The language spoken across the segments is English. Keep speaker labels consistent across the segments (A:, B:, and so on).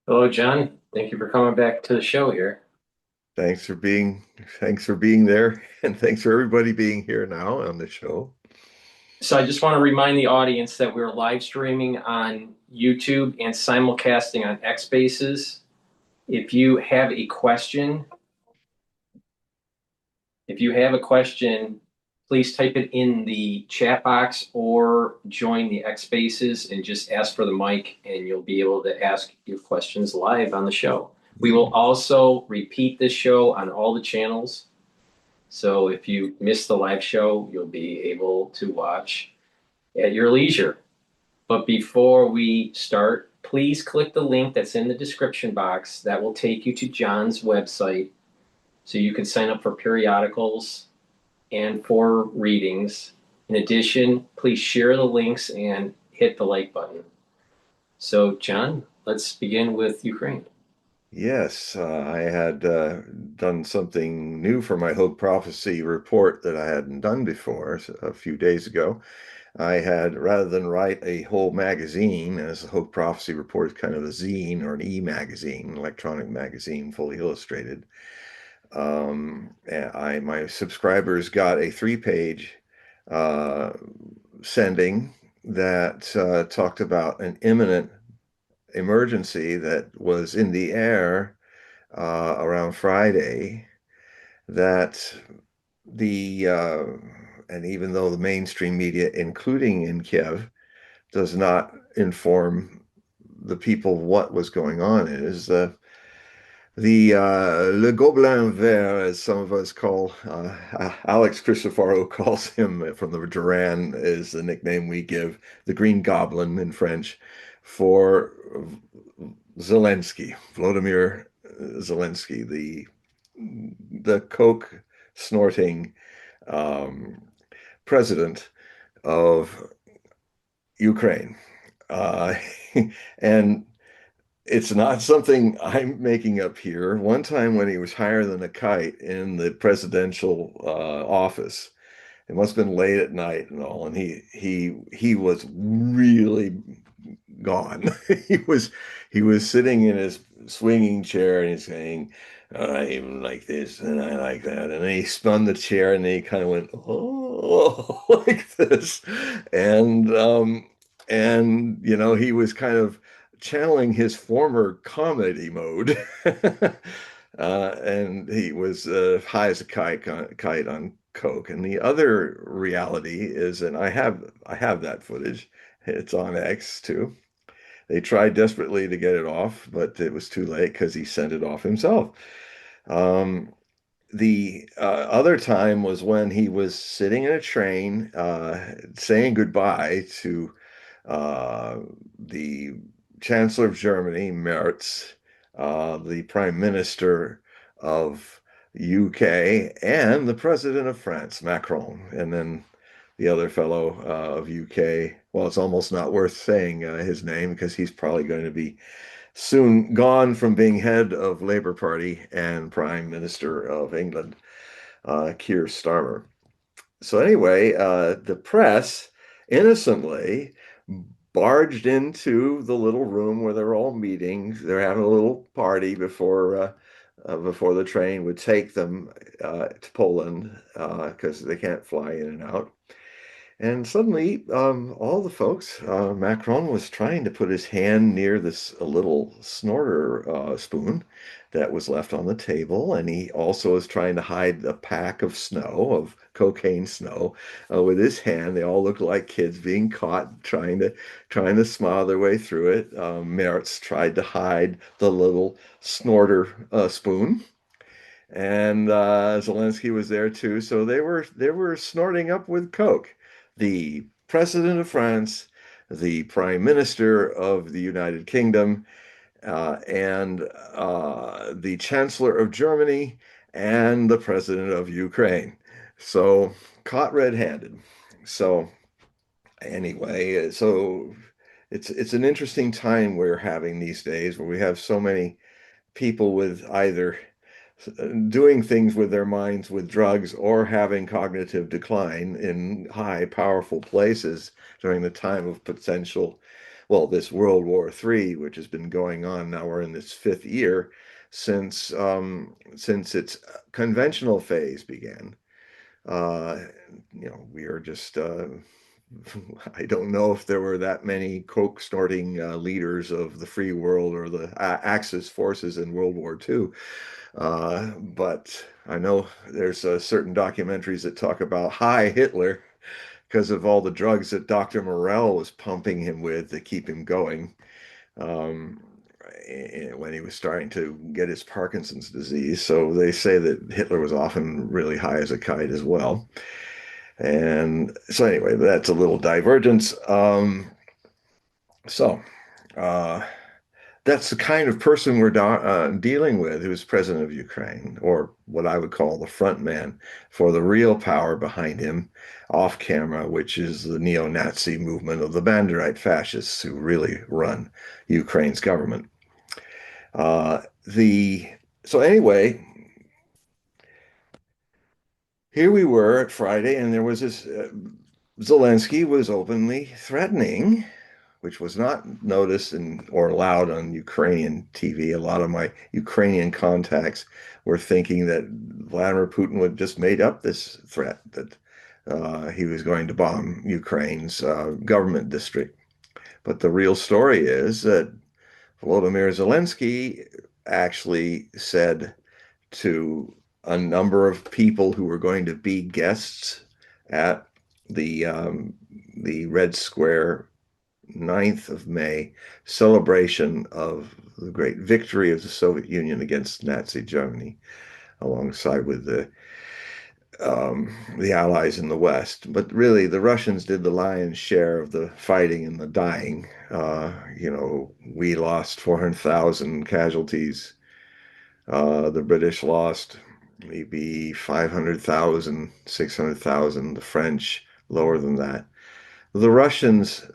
A: Hello, John. Thank you for coming back to the show here.
B: Thanks for being thanks for being there, and thanks for everybody being here now on the show.
A: So I just want to remind the audience that we're live streaming on YouTube and simulcasting on X Spaces. If you have a question, if you have a question, please type it in the chat box or join the X Spaces and just ask for the mic and you'll be able to ask your questions live on the show. We will also repeat this show on all the channels. So if you miss the live show, you'll be able to watch at your leisure. But before we start, please click the link that's in the description box. That will take you to John's website so you can sign up for periodicals and for readings. In addition, please share the links and hit the like button. So, John, let's begin with Ukraine.
B: Yes, I had done something new for my Hogue Prophecy report that I hadn't done before a few days ago. I had, rather than write a whole magazine, as the Hogue Prophecy report is kind of a zine or an e-magazine, electronic magazine, fully illustrated. My subscribers got a three-page uh, sending that talked about an imminent emergency that was in the air around Friday. That the and even though the mainstream media, including in Kiev, does not inform the people what was going on, is the Le Gobelin Vert, as some of us call, Alex Christopherow calls him from the Duran, is the nickname we give the Green Goblin in French for Zelensky, Volodymyr Zelensky, the coke snorting um, president of Ukraine. Uh, and it's not something I'm making up here. One time when he was higher than a kite in the presidential office, it must have been late at night and all, and he was really gone. He was he was sitting in his swinging chair and he's saying, "I like this and I like that," and then he spun the chair and then he kind of went, "Oh," like this, and he was kind of channeling his former comedy mode. And he was high as a kite on coke. And the other reality is, and I have that footage. It's on X too. They tried desperately to get it off, but it was too late because he sent it off himself. Um, the other time was when he was sitting in a train, saying goodbye to uh, the Chancellor of Germany, Merz, the Prime Minister of UK, and the President of France, Macron, and then the other fellow of UK. Well, it's almost not worth saying his name because he's probably going to be soon gone from being head of Labour Party and Prime Minister of England, Keir Starmer. So anyway, the press innocently barged into the little room where they're all meeting. They're having a little party before the train would take them to Poland because they can't fly in and out. And suddenly, all the folks, Macron was trying to put his hand near this a little snorter spoon that was left on the table, and he also was trying to hide a pack of snow, of cocaine snow, with his hand. They all looked like kids being caught trying to smile their way through it. Merz tried to hide the little snorter spoon. And Zelensky was there too, so they were snorting up with coke. The president of France, the prime minister of the United Kingdom, and the chancellor of Germany, and the president of Ukraine. So caught red-handed. So anyway, so it's an interesting time we're having these days where we have so many people with either doing things with their minds with drugs or having cognitive decline in high, powerful places during the time of potential well, this World War III, which has been going on now, we're in this fifth year since its conventional phase began. Uh, we are just, I don't know if there were that many coke snorting leaders of the free world or the Axis forces in World War II. But I know there's certain documentaries that talk about high Hitler because of all the drugs that Dr. Morell was pumping him with to keep him going um, when he was starting to get his Parkinson's disease. So they say that Hitler was often really high as a kite as well. And so anyway, that's a little divergence. So uh, that's the kind of person we're dealing with who's president of Ukraine, or what I would call the front man for the real power behind him off camera, which is the neo-Nazi movement of the Banderite fascists who really run Ukraine's government. The so anyway, here we were at Friday, and there was this Zelensky was openly threatening, which was not noticed or allowed on Ukrainian TV. A lot of my Ukrainian contacts were thinking that Vladimir Putin would just made up this threat that he was going to bomb Ukraine's government district. But the real story is that Volodymyr Zelensky actually said to a number of people who were going to be guests at the um, the Red Square 9th of May celebration of the great victory of the Soviet Union against Nazi Germany, alongside with the Allies in the West. But really, the Russians did the lion's share of the fighting and the dying. We lost 400,000 casualties. The British lost maybe 500,000, 600,000. The French lower than that. The Russians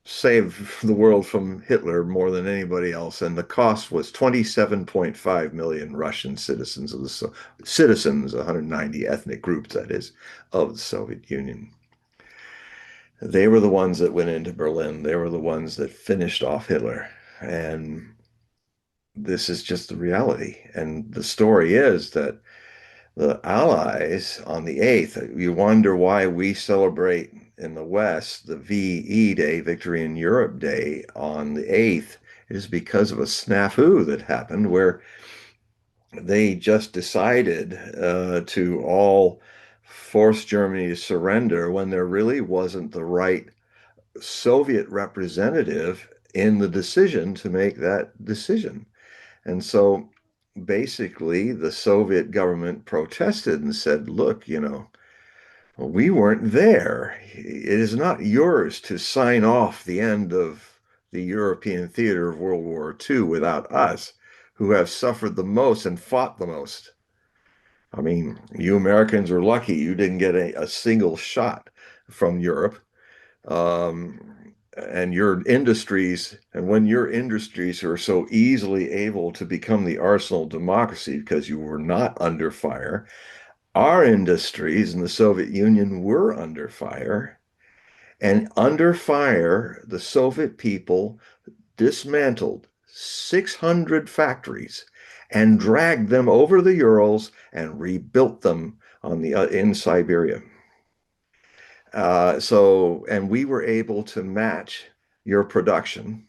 B: saved the world from Hitler more than anybody else, and the cost was 27.5 million Russian citizens of the citizens, 190 ethnic groups, that is, of the Soviet Union. They were the ones that went into Berlin. They were the ones that finished off Hitler. And this is just the reality. And the story is that the Allies on the 8th, you wonder why we celebrate in the West the VE Day, Victory in Europe Day, on the 8th. It is because of a snafu that happened where they just decided to all force Germany to surrender when there really wasn't the right Soviet representative in the decision to make that decision. And so basically, the Soviet government protested and said, look, we weren't there. It is not yours to sign off the end of the European theater of World War II without us, who have suffered the most and fought the most. I mean, you Americans are lucky you didn't get a single shot from Europe. And your industries, and when your industries are so easily able to become the arsenal of democracy because you were not under fire, our industries in the Soviet Union were under fire. And under fire, the Soviet people dismantled 600 factories and dragged them over the Urals and rebuilt them in Siberia. And we were able to match your production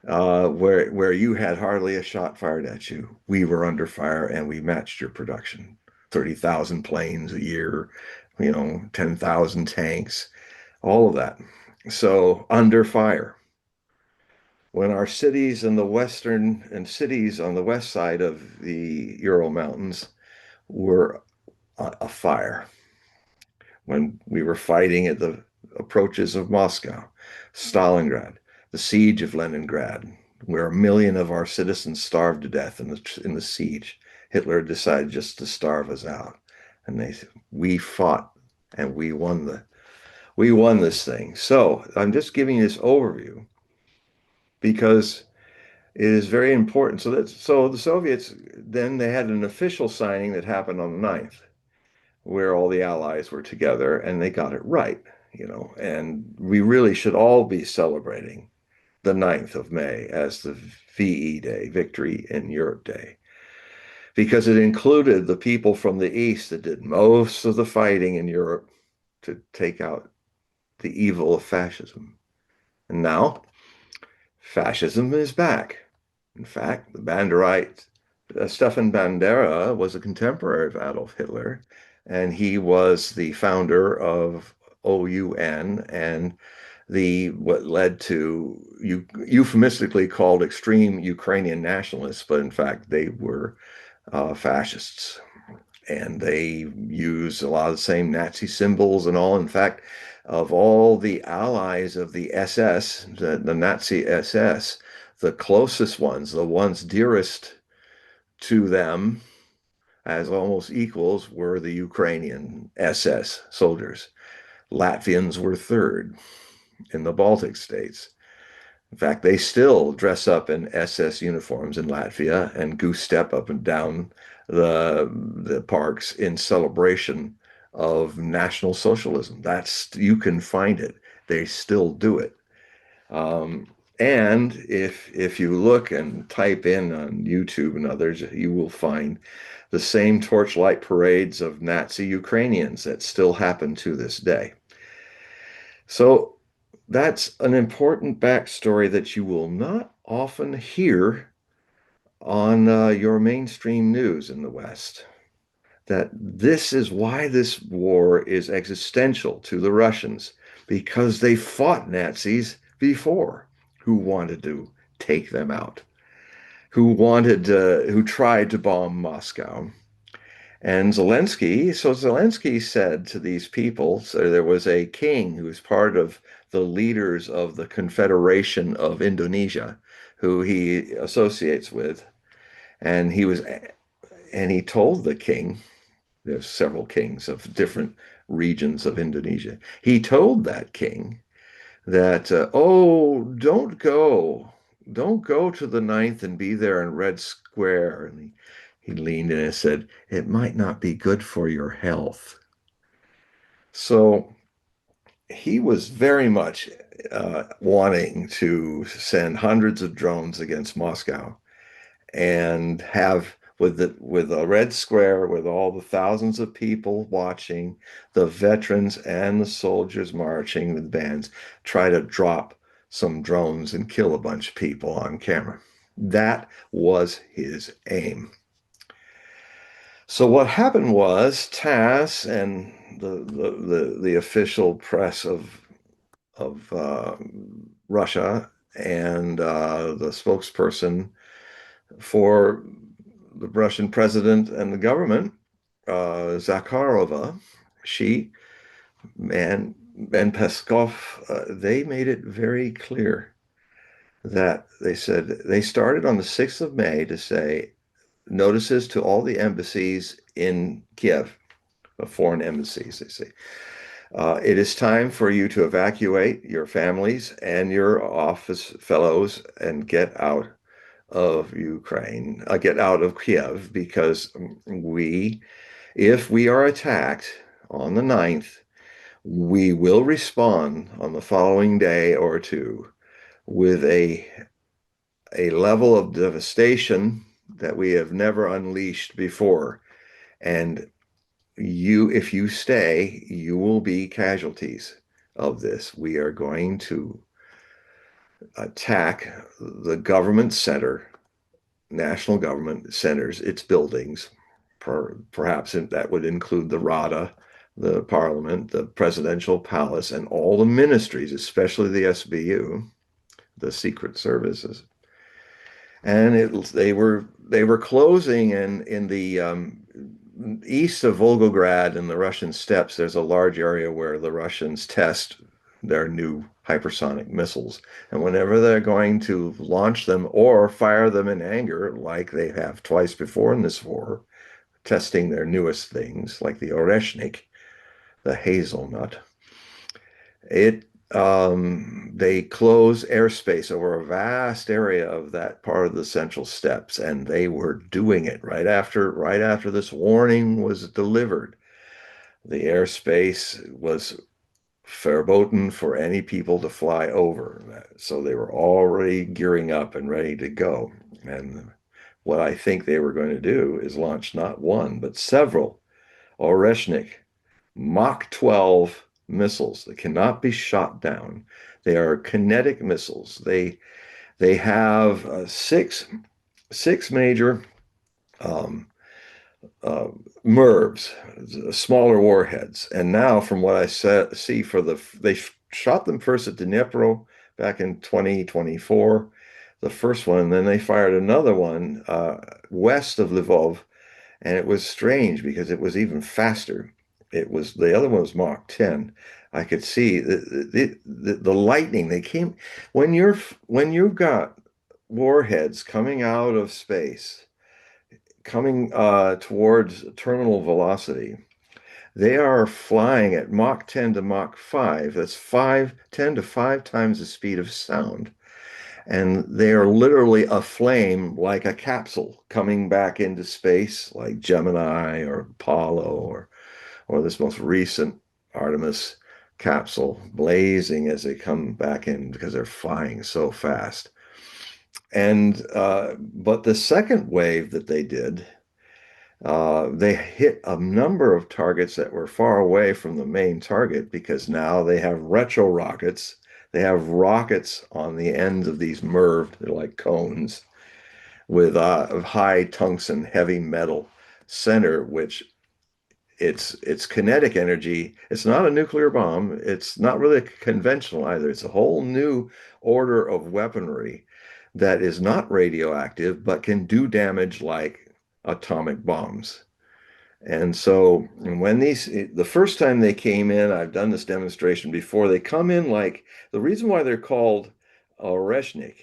B: where you had hardly a shot fired at you. We were under fire and we matched your production. 30,000 planes a year, 10,000 tanks, all of that. So under fire. When our cities in the western and cities on the west side of the Ural Mountains were afire, when we were fighting at the approaches of Moscow, Stalingrad, the siege of Leningrad, where 1 million of our citizens starved to death in the siege. Hitler decided just to starve us out, and we fought and we won this thing. So I'm just giving you this overview because it is very important. So the Soviets then they had an official signing that happened on the 9th, where all the allies were together and they got it right, and we really should all be celebrating. the 9th of May as the VE Day, Victory in Europe Day, because it included the people from the East that did most of the fighting in Europe to take out the evil of fascism. And now fascism is back. In fact, the Banderite Stefan Bandera was a contemporary of Adolf Hitler, and he was the founder of OUN and the what led to euphemistically called extreme Ukrainian nationalists, but in fact they were fascists. And they use a lot of the same Nazi symbols and all. In fact, of all the allies of the SS, the Nazi SS, the closest ones, the ones dearest to them as almost equals, were the Ukrainian SS soldiers. Latvians were third in the Baltic states. In fact, they still dress up in SS uniforms in Latvia and goose step up and down the parks in celebration of National Socialism. That's, you can find it. They still do it. And if you look and type in on YouTube and others, you will find the same torchlight parades of Nazi Ukrainians that still happen to this day. So that's an important backstory that you will not often hear on your mainstream news in the West. That this is why this war is existential to the Russians, because they fought Nazis before who wanted to take them out, who tried to bomb Moscow. And Zelensky said to these people, so there was a king who was part of the leaders of the Confederation of Indonesia, who he associates with, and he told the king, there's several kings of different regions of Indonesia. He told that king that, oh, don't go to the 9th and be there in Red Square. And he leaned in and said, it might not be good for your health. So he was very much wanting to send hundreds of drones against Moscow and have with a red square with all the thousands of people watching, the veterans and the soldiers marching with bands, try to drop some drones and kill a bunch of people on camera. That was his aim. So what happened was TASS and the official press of Russia and the spokesperson for the Russian president and the government, Zakharova, she and Peskov, they made it very clear that they said they started on the 6th of May to say notices to all the embassies in Kiev, foreign embassies, they say. It is time for you to evacuate your families and your office fellows and get out of Ukraine, get out of Kiev, because if we are attacked on the 9th, we will respond on the following day or two with a level of devastation that we have never unleashed before. And if you stay, you will be casualties of this. We are going to attack the government center, national government centers, its buildings. Perhaps that would include the Rada, the parliament, the presidential palace, and all the ministries, especially the SBU, the secret services. And they were closing in the east of Volgograd in the Russian steppes. There's a large area where the Russians test their new hypersonic missiles. And whenever they're going to launch them or fire them in anger, like they have twice before in this war, testing their newest things, like the Oreshnik, the hazelnut, they close airspace over a vast area of that part of the central steppes, and they were doing it right after this warning was delivered. The airspace was verboten for any people to fly over. So they were already gearing up and ready to go. And what I think they were going to do is launch not one, but several Oreshnik Mach 12 missiles that cannot be shot down. They are kinetic missiles. They have six major um, uh, MIRVs, smaller warheads. And now, from what see for they shot them first at Dnipro back in 2024, the first one, and then they fired another one west of Lvov, and it was strange because it was even faster. It was the other one was Mach 10. I could see the lightning. They came when you've got warheads coming out of space coming towards terminal velocity, they are flying at Mach 10 to Mach 5. That's 10 to 5 times the speed of sound. And they are literally aflame like a capsule coming back into space, like Gemini or Apollo or this most recent Artemis capsule, blazing as they come back in because they're flying so fast. And but the second wave that they hit a number of targets that were far away from the main target because now they have retro rockets. They have rockets on the ends of these MIRV, they're like cones, with high tungsten heavy metal center, which it's kinetic energy. It's not a nuclear bomb. It's not really conventional either. It's a whole new order of weaponry that is not radioactive, but can do damage like atomic bombs. And so when the first time they came in, I've done this demonstration before, they come in like the reason why they're called Oreshnik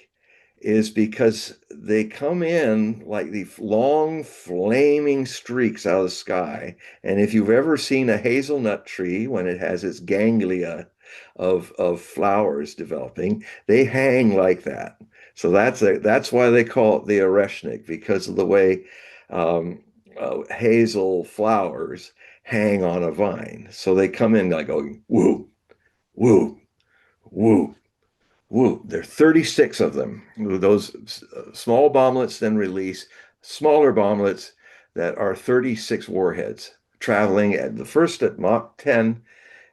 B: is because they come in like these long flaming streaks out of the sky. And if you've ever seen a hazelnut tree when it has its ganglia of flowers developing, they hang like that. So that's why they call it the Oreshnik, because of the way um, hazel flowers hang on a vine. So they come in like going woo, woo, woo, woo. There are 36 of them. Those small bomblets then release smaller bomblets that are 36 warheads traveling at the first at Mach 10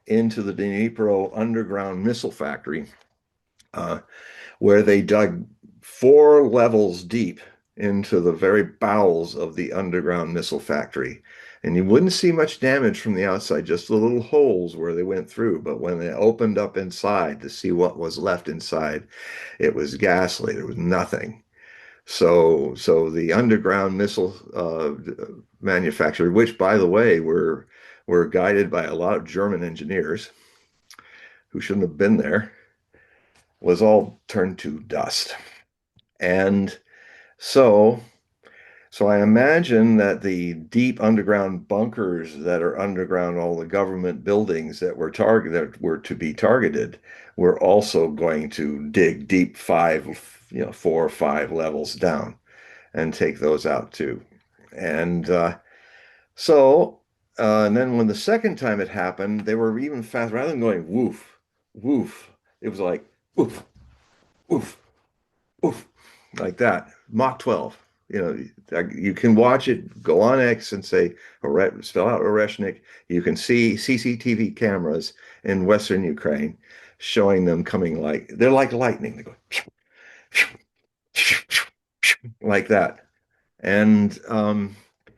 B: into the Dnipro underground missile factory, uh, where they dug 4 levels deep into the very bowels of the underground missile factory. And you wouldn't see much damage from the outside, just the little holes where they went through. But when they opened up inside to see what was left inside, it was ghastly. There was nothing. So the underground missile manufacturer, which by the way were guided by a lot of German engineers who shouldn't have been there, was all turned to dust. And so So I imagine that the deep underground bunkers that are underground all the government buildings that were to be targeted were also going to dig deep 4 or 5 levels down and take those out too. And so and then when the second time it happened, they were even fast. Rather than going woof, woof, it was like woof, woof, oof, like that. Mach 12. You can watch it, go on X and say, spell out Oreshnik. You can see CCTV cameras in Western Ukraine showing them coming like, they're like lightning. They go like that. And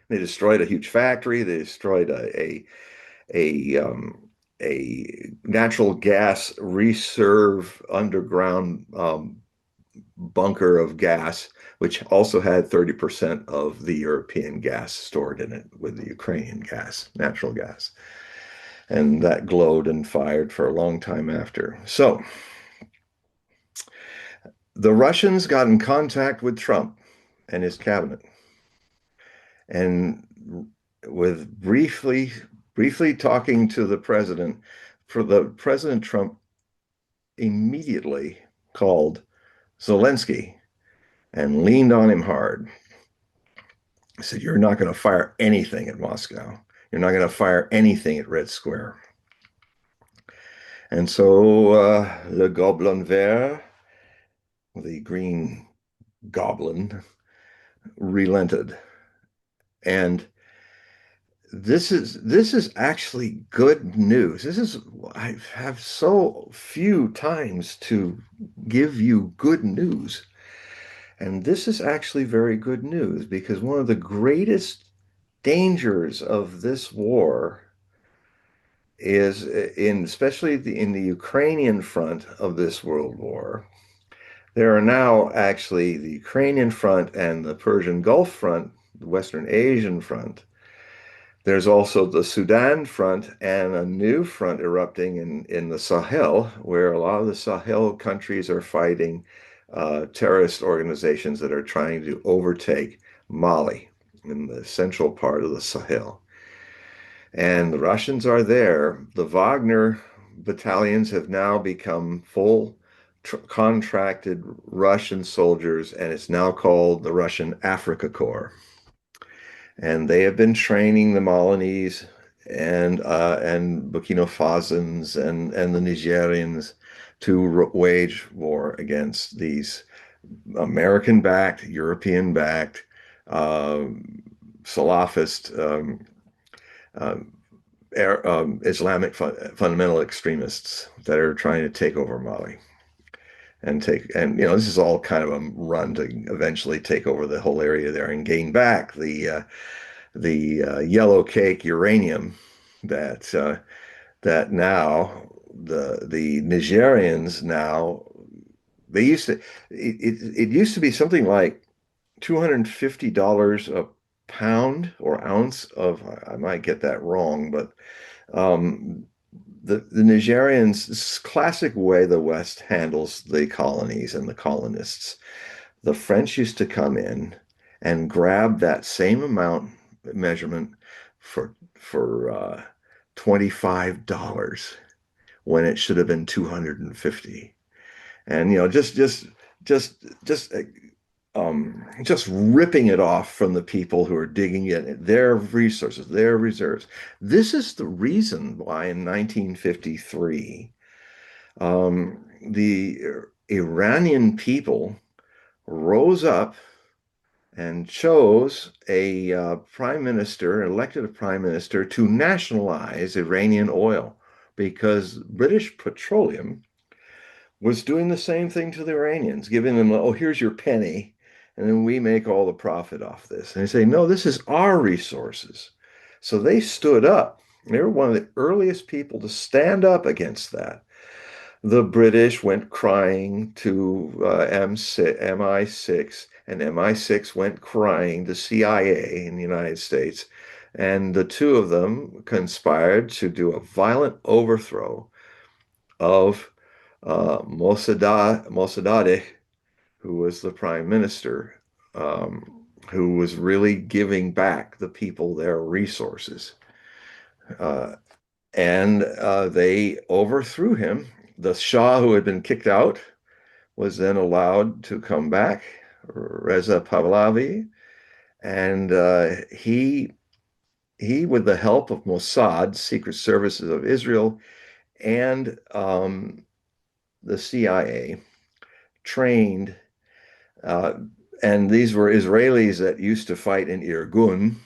B: they destroyed a huge factory. They destroyed a natural gas reserve underground bunker of gas, which also had 30% of the European gas stored in it with the Ukrainian gas, natural gas. And that glowed and fired for a long time after. So the Russians got in contact with Trump and his cabinet, and with briefly talking to the president, for the President Trump immediately called Zelensky and leaned on him hard. He said, "You're not going to fire anything at Moscow. You're not going to fire anything at Red Square." And so Le Gobelin Vert, the green goblin, relented. And this is actually good news. This is I have so few times to give you good news. And this is actually very good news because one of the greatest dangers of this war is in especially in the Ukrainian front of this world war. There are now actually the Ukrainian front and the Persian Gulf front, the Western Asian front. There's also the Sudan front and a new front erupting in the Sahel, where a lot of the Sahel countries are fighting terrorist organizations that are trying to overtake Mali in the central part of the Sahel. And the Russians are there. The Wagner battalions have now become full contracted Russian soldiers, and it's now called the Russian Africa Corps. And they have been training the Malinese and Burkina Fasans and the Nigerians to wage war against these American-backed, European-backed, uh, Salafist, uh, Islamic fundamental extremists that are trying to take over Mali and this is all kind of a run to eventually take over the whole area there and gain back the yellow cake uranium that that now the Nigerians now they used to it used to be something like $250 a pound or ounce of I might get that wrong, but um, the Nigerians, this classic way the West handles the colonies and the colonists. The French used to come in and grab that same amount measurement for $25 when it should have been 250. And just ripping it off from the people who are digging in their resources, their reserves. This is the reason why in 1953 the Iranian people rose up and chose a prime minister, elected a prime minister to nationalize Iranian oil because British Petroleum was doing the same thing to the Iranians, giving them, oh, here's your penny, and then we make all the profit off this. And they say, no, this is our resources. So they stood up. They were one of the earliest people to stand up against that. The British went crying to MI6, and MI6 went crying to CIA in the United States. And the two of them conspired to do a violent overthrow of Mossadegh, who was the prime minister, who was really giving back the people their resources. Uh, and they overthrew him. The Shah, who had been kicked out, was then allowed to come back, Reza Pahlavi, and he, with the help of Mossad, Secret Services of Israel, and the CIA, trained, uh, and these were Israelis that used to fight in Irgun,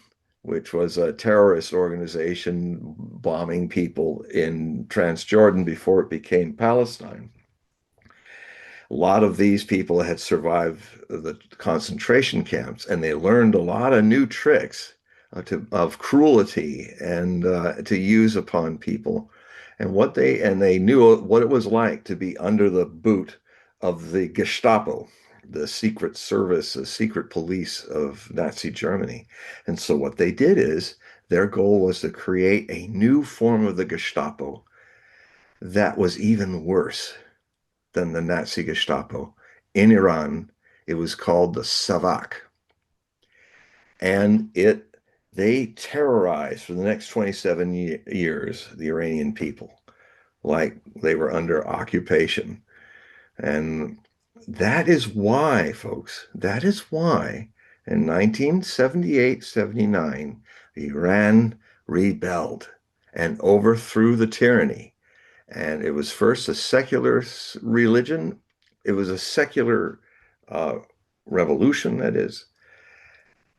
B: which was a terrorist organization bombing people in Transjordan before it became Palestine. A lot of these people had survived the concentration camps, and they learned a lot of new tricks of cruelty and to use upon people, and they knew what it was like to be under the boot of the Gestapo, the secret service, the secret police of Nazi Germany. And so what they did is their goal was to create a new form of the Gestapo that was even worse than the Nazi Gestapo. In Iran, it was called the Savak. And they terrorized for the next 27 years the Iranian people like they were under occupation. And that is why, folks, that is why in 1978-79, Iran rebelled and overthrew the tyranny And it was first a secular religion. It was a secular uh, revolution, that is.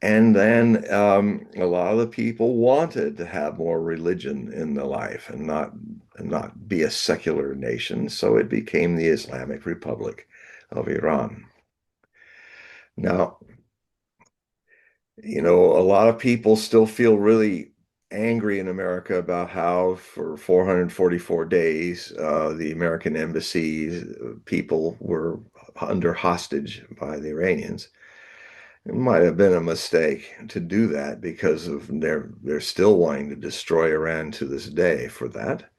B: And then a lot of the people wanted to have more religion in their life and not be a secular nation. So it became the Islamic Republic of Iran. Now, a lot of people still feel really angry in America about how for 444 days the American embassy people were under hostage by the Iranians. It might have been a mistake to do that because of they're still wanting to destroy Iran to this day for that.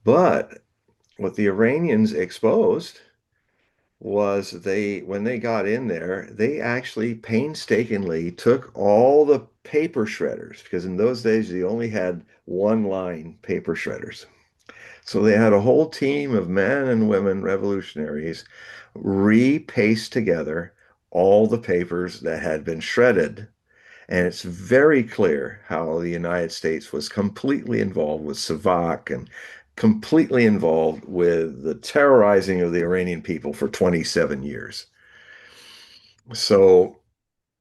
B: But what the Iranians exposed was when they got in there, they actually painstakingly took all the paper shredders, because in those days you only had one line paper shredders. So they had a whole team of men and women revolutionaries repaste together all the papers that had been shredded. And it's very clear how the United States was completely involved with Savak and completely involved with the terrorizing of the Iranian people for 27 years. So,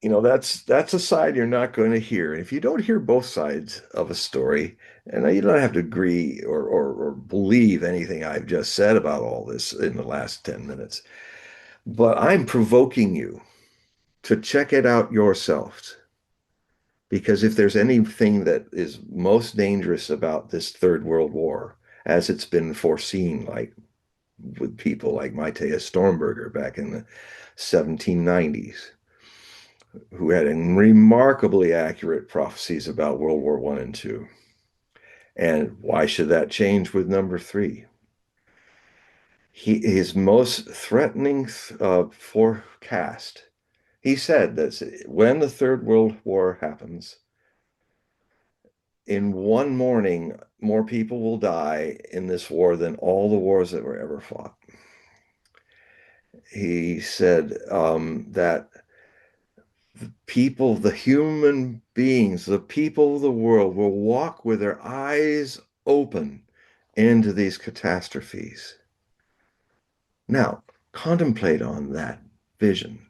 B: that's a side you're not going to hear. And if you don't hear both sides of a story, and you don't have to agree or believe anything I've just said about all this in the last 10 minutes, but I'm provoking you to check it out yourselves. Because if there's anything that is most dangerous about this Third World War, as it's been foreseen, like with people like Matthias Stormberger back in the 1790s, who had remarkably accurate prophecies about World War I and II. And why should that change with number three? His most threatening forecast, he said that when the Third World War happens, in one morning, more people will die in this war than all the wars that were ever fought. He said that people, the human beings, the people of the world will walk with their eyes open into these catastrophes. Now, contemplate on that vision.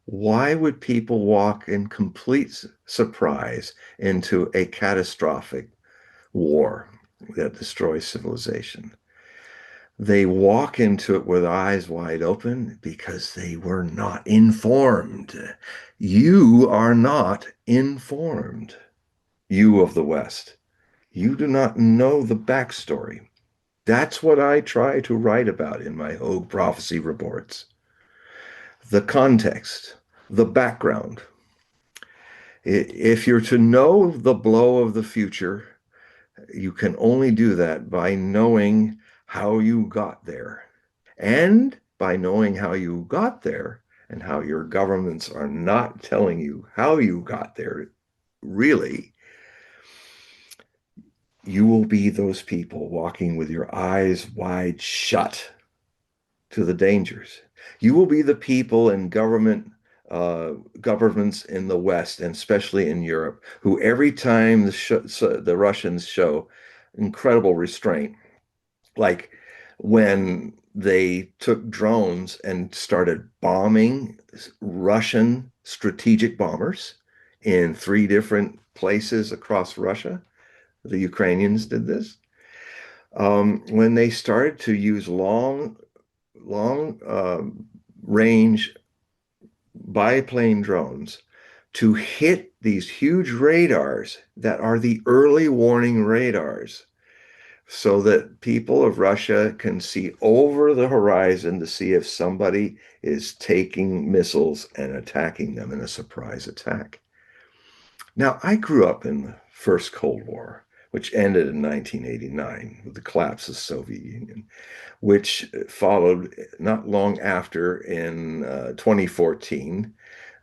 B: Why would people walk in complete surprise into a catastrophic war that destroys civilization? They walk into it with eyes wide open because they were not informed. You are not informed, you of the West. You do not know the backstory. That's what I try to write about in my Hogue prophecy reports. The context, the background. If you're to know the blow of the future, you can only do that by knowing how you got there. And by knowing how you got there and how your governments are not telling you how you got there, really, you will be those people walking with your eyes wide shut to the dangers. You will be the people in governments in the West, and especially in Europe, who every time the Russians show incredible restraint, like when they took drones and started bombing Russian strategic bombers in three different places across Russia. The Ukrainians did this. When they started to use long range biplane drones to hit these huge radars that are the early warning radars, so that people of Russia can see over the horizon to see if somebody is taking missiles and attacking them in a surprise attack. Now, I grew up in the first Cold War, which ended in 1989 with the collapse of the Soviet Union, which followed not long after in 2014,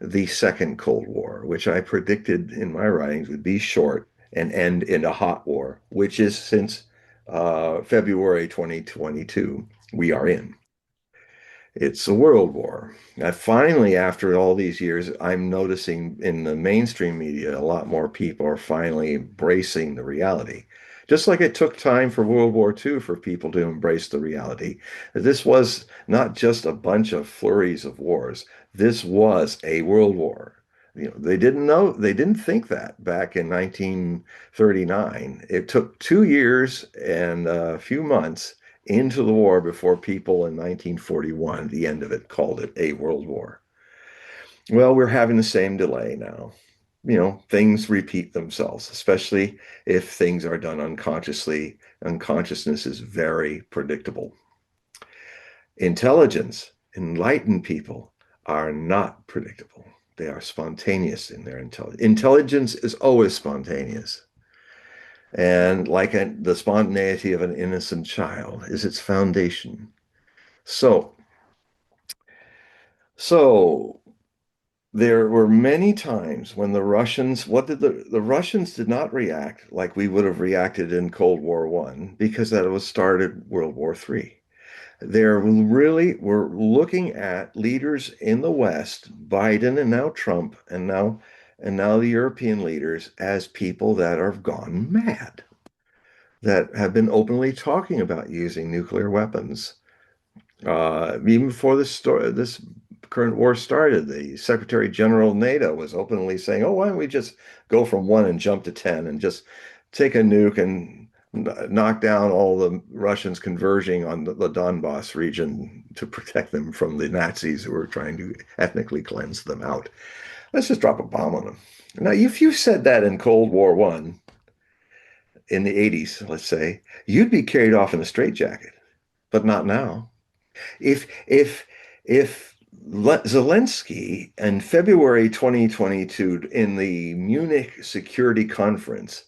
B: the second Cold War, which I predicted in my writings would be short and end in a hot war, which is since February 2022, we are in. It's a world war. Finally, after all these years, I'm noticing in the mainstream media, a lot more people are finally embracing the reality. Just like it took time for World War II for people to embrace the reality that this was not just a bunch of flurries of wars. This was a world war. They didn't know, they didn't think that back in 1939. It took 2 years and a few months into the war before people in 1941, the end of it, called it a world war. Well, we're having the same delay now. Things repeat themselves, especially if things are done unconsciously. Unconsciousness is very predictable. Intelligence, enlightened people are not predictable. They are spontaneous in their intelligence. Intelligence is always spontaneous. And like the spontaneity of an innocent child is its foundation. So, so there were many times when the Russians, what did the Russians did not react like we would have reacted in Cold War One because that was started World War Three. They're really, we're looking at leaders in the West, Biden and now Trump and now the European leaders as people that have gone mad, that have been openly talking about using nuclear weapons. Even before this current war started, the Secretary General of NATO was openly saying, "Oh, why don't we just go from one and jump to 10 and just take a nuke and knock down all the Russians converging on the Donbass region to protect them from the Nazis who were trying to ethnically cleanse them out. Let's just drop a bomb on them." Now, if you said that in Cold War One in the 80s, let's say, you'd be carried off in a straitjacket, but not now. If Zelensky in February 2022 in the Munich Security Conference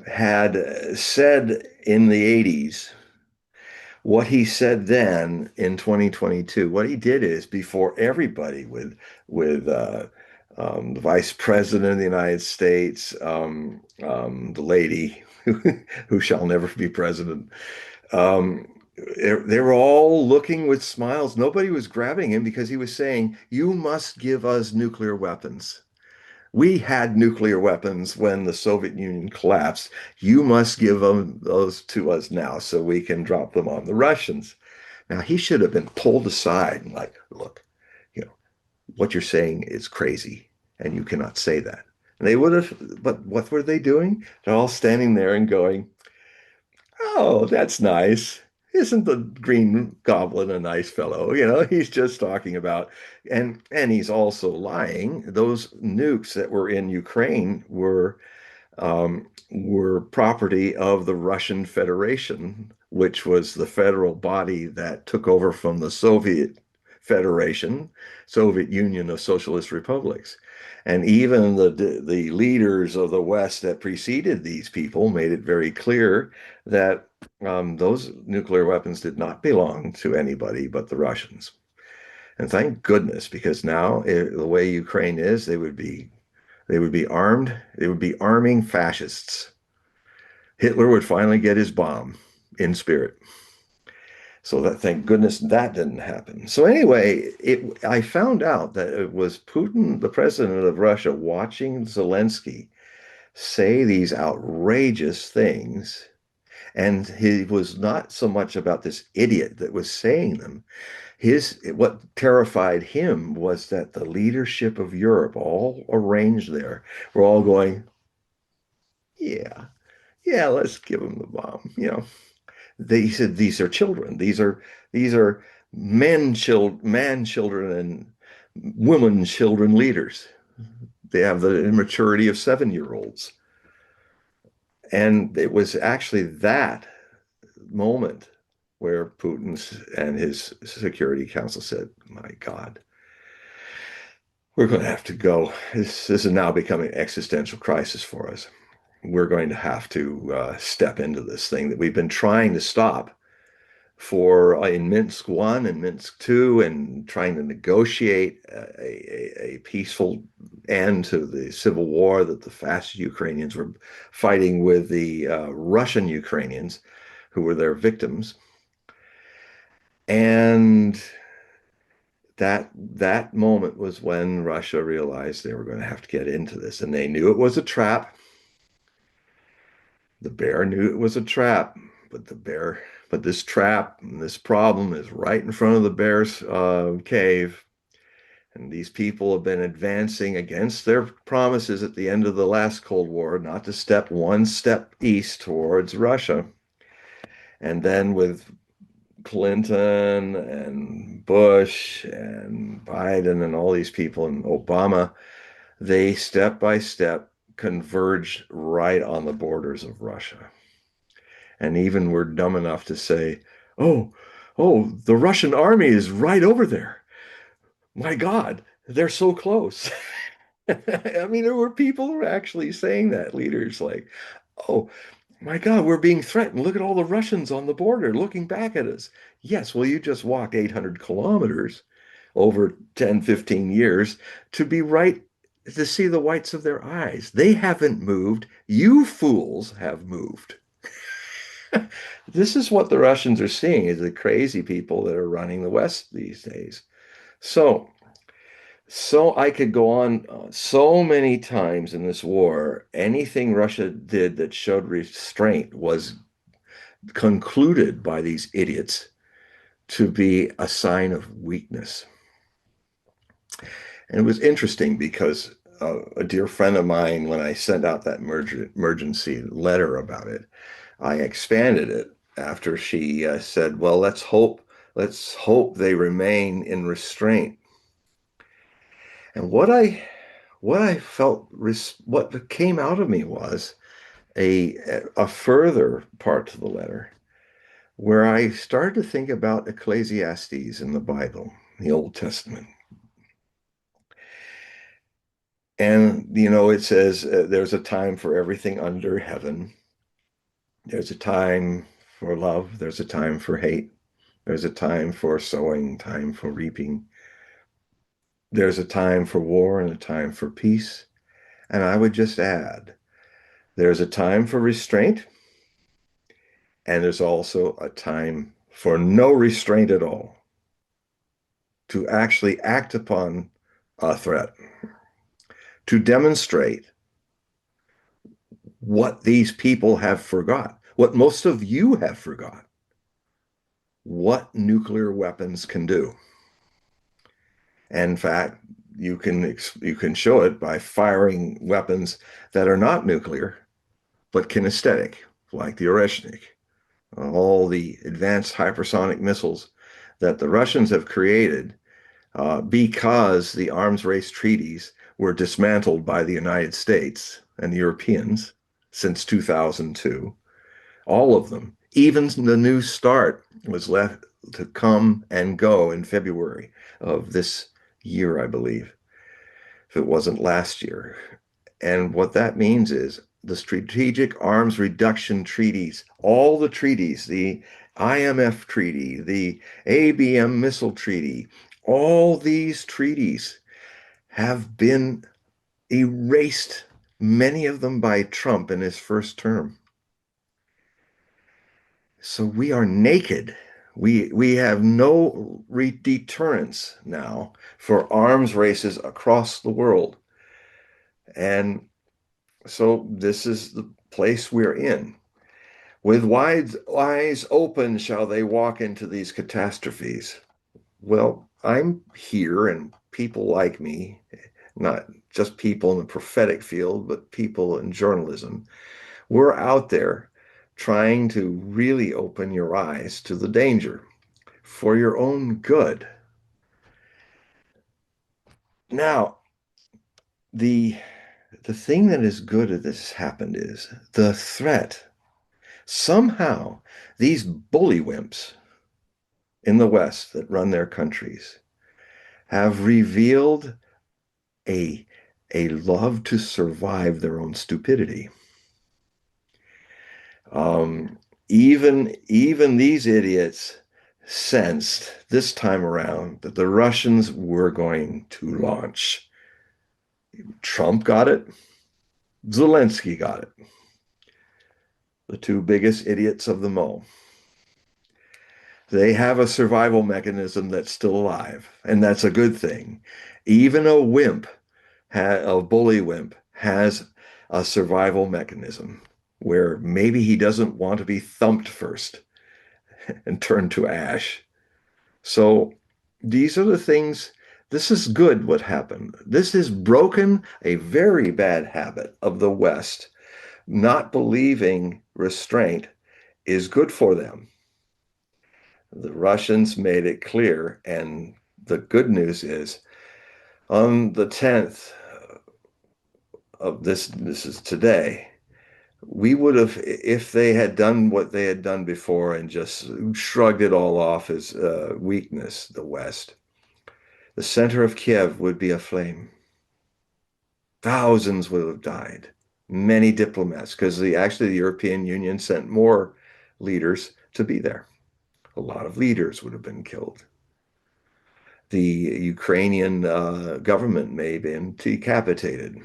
B: had said in the 80s what he said then in 2022, what he did is before everybody with the Vice President of the United States, the lady who shall never be president, they were all looking with smiles. Nobody was grabbing him because he was saying, "You must give us nuclear weapons. We had nuclear weapons when the Soviet Union collapsed. You must give those to us now so we can drop them on the Russians." Now, he should have been pulled aside and like, "Look, you know, what you're saying is crazy, and you cannot say that." And they would have, but what were they doing? They're all standing there and going, "Oh, that's nice. Isn't the Green Goblin a nice fellow?" He's just talking about, and he's also lying. Those nukes that were in Ukraine were property of the Russian Federation, which was the federal body that took over from the Soviet Federation, Soviet Union of Socialist Republics. And even the leaders of the West that preceded these people made it very clear that those nuclear weapons did not belong to anybody but the Russians. And thank goodness, because now the way Ukraine is, they would be armed. They would be arming fascists. Hitler would finally get his bomb in spirit. So that, thank goodness that didn't happen. So anyway, I found out that it was Putin, the president of Russia, watching Zelensky say these outrageous things. And he was not so much about this idiot that was saying them. What terrified him was that the leadership of Europe, all arranged there, were all going, "Yeah, yeah, let's give them the bomb." They said these are children. These are man children and woman children leaders. They have the immaturity of 7-year-olds. And it was actually that moment where Putin and his Security Council said, "My God, we're going to have to go. This is now becoming an existential crisis for us. We're going to have to step into this thing that we've been trying to stop for in Minsk One and Minsk Two, and trying to negotiate a peaceful end to the civil war that the fascist Ukrainians were fighting with the Russian Ukrainians, who were their victims." And that moment was when Russia realized they were going to have to get into this, and they knew it was a trap. The bear knew it was a trap, but this trap and this problem is right in front of the bear's cave. And these people have been advancing against their promises at the end of the last Cold War not to step one step east towards Russia. And then with Clinton and Bush and Biden and all these people and Obama, they step by step converged right on the borders of Russia. And even were dumb enough to say, oh, the Russian army is right over there. My God, they're so close. I mean, there were people who were actually saying that, leaders like, oh, my God, we're being threatened. Look at all the Russians on the border looking back at us. Yes, well, you just walked 800 kilometers over 10, 15 years to be right to see the whites of their eyes. They haven't moved. You fools have moved. This is what the Russians are seeing is the crazy people that are running the West these days. So, so I could go on so many times in this war. Anything Russia did that showed restraint was concluded by these idiots to be a sign of weakness. And it was interesting because a dear friend of mine, when I sent out that emergency letter about it, I expanded it after she said, "Well, let's hope they remain in restraint." And what I felt, what came out of me was a a further part to the letter where I started to think about Ecclesiastes in the Bible, the Old Testament. And, it says there's a time for everything under heaven. There's a time for love. There's a time for hate. There's a time for sowing, time for reaping. There's a time for war and a time for peace. And I would just add, there's a time for restraint, and there's also a time for no restraint at all, to actually act upon a threat, to demonstrate what these people have forgot, what most of you have forgot, what nuclear weapons can do. And in fact, you can show it by firing weapons that are not nuclear but kinesthetic, like the Oreshnik, all the advanced hypersonic missiles that the Russians have created because the arms race treaties were dismantled by the United States and the Europeans since 2002. All of them. Even the New START was left to come and go in February of this year, I believe, if it wasn't last year. And what that means is the Strategic Arms Reduction Treaties, all the treaties, the IMF Treaty, the ABM Missile Treaty, all these treaties have been erased, many of them by Trump in his first term. So we are naked. We have no deterrence now for arms races across the world. And so this is the place we're in. With wide eyes open shall they walk into these catastrophes. Well, I'm here, and people like me, not just people in the prophetic field, but people in journalism, we're out there trying to really open your eyes to the danger for your own good. Now, the the thing that is good that has happened is the threat. Somehow, these bullywimps in the West that run their countries have revealed a a love to survive their own stupidity. Even these idiots sensed this time around that the Russians were going to launch. Trump got it. Zelensky got it. The two biggest idiots of them all. They have a survival mechanism that's still alive, and that's a good thing. Even a wimp, a bully wimp, has a survival mechanism. where maybe he doesn't want to be thumped first and turned to ash. So these are the things. This is good what happened. This has broken a very bad habit of the West. Not believing restraint is good for them. The Russians made it clear, and the good news is on the 10th of this is today, we would have, if they had done what they had done before and just shrugged it all off as weakness, the West, the center of Kiev would be aflame. Thousands would have died. Many diplomats, because actually the European Union sent more leaders to be there. A lot of leaders would have been killed. The Ukrainian government may have been decapitated.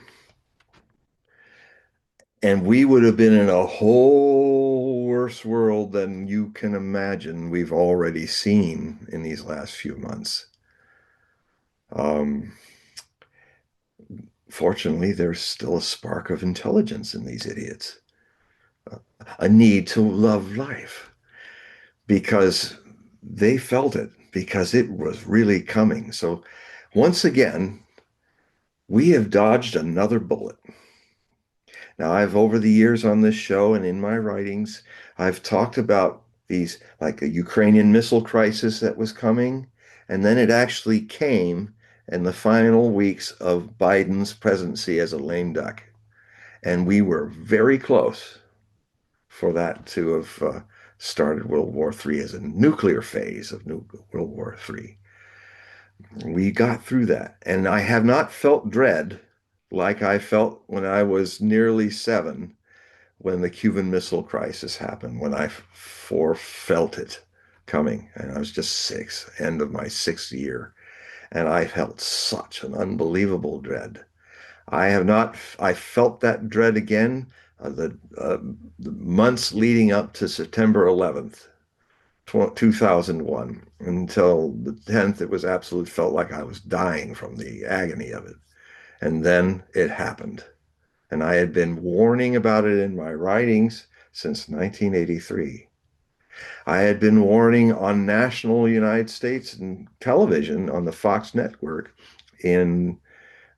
B: And we would have been in a whole worse world than you can imagine we've already seen in these last few months. Um, Fortunately, there's still a spark of intelligence in these idiots, a need to love life because they felt it, because it was really coming. So once again, we have dodged another bullet. Now, I've over the years on this show and in my writings, I've talked about these, like a Ukrainian missile crisis that was coming, and then it actually came in the final weeks of Biden's presidency as a lame duck. And we were very close for that to have started World War III as a nuclear phase of World War III. We got through that. And I have not felt dread like I felt when I was nearly 7 when the Cuban Missile Crisis happened, when I felt it coming. And I was just 6, end of my 6th year. And I felt such an unbelievable dread. I have not, I felt that dread again the months leading up to September 11th, 2001, until the 10th. It was absolute, felt like I was dying from the agony of it. And then it happened. And I had been warning about it in my writings since 1983. I had been warning on national United States and television on the Fox network in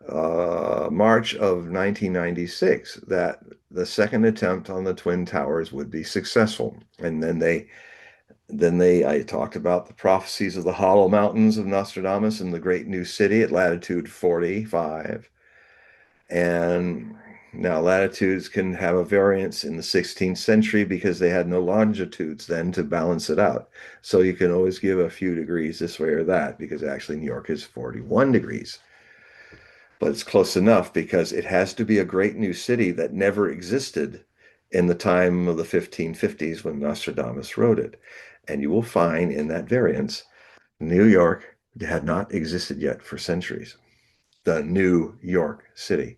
B: March of 1996 that the second attempt on the Twin Towers would be successful. And I talked about the prophecies of the hollow mountains of Nostradamus and the great new city at latitude 45. And now latitudes can have a variance in the 16th century because they had no longitudes then to balance it out. So you can always give a few degrees this way or that because actually New York is 41 degrees. But it's close enough because it has to be a great new city that never existed in the time of the 1550s when Nostradamus wrote it. And you will find in that variance, New York had not existed yet for centuries. The New York City,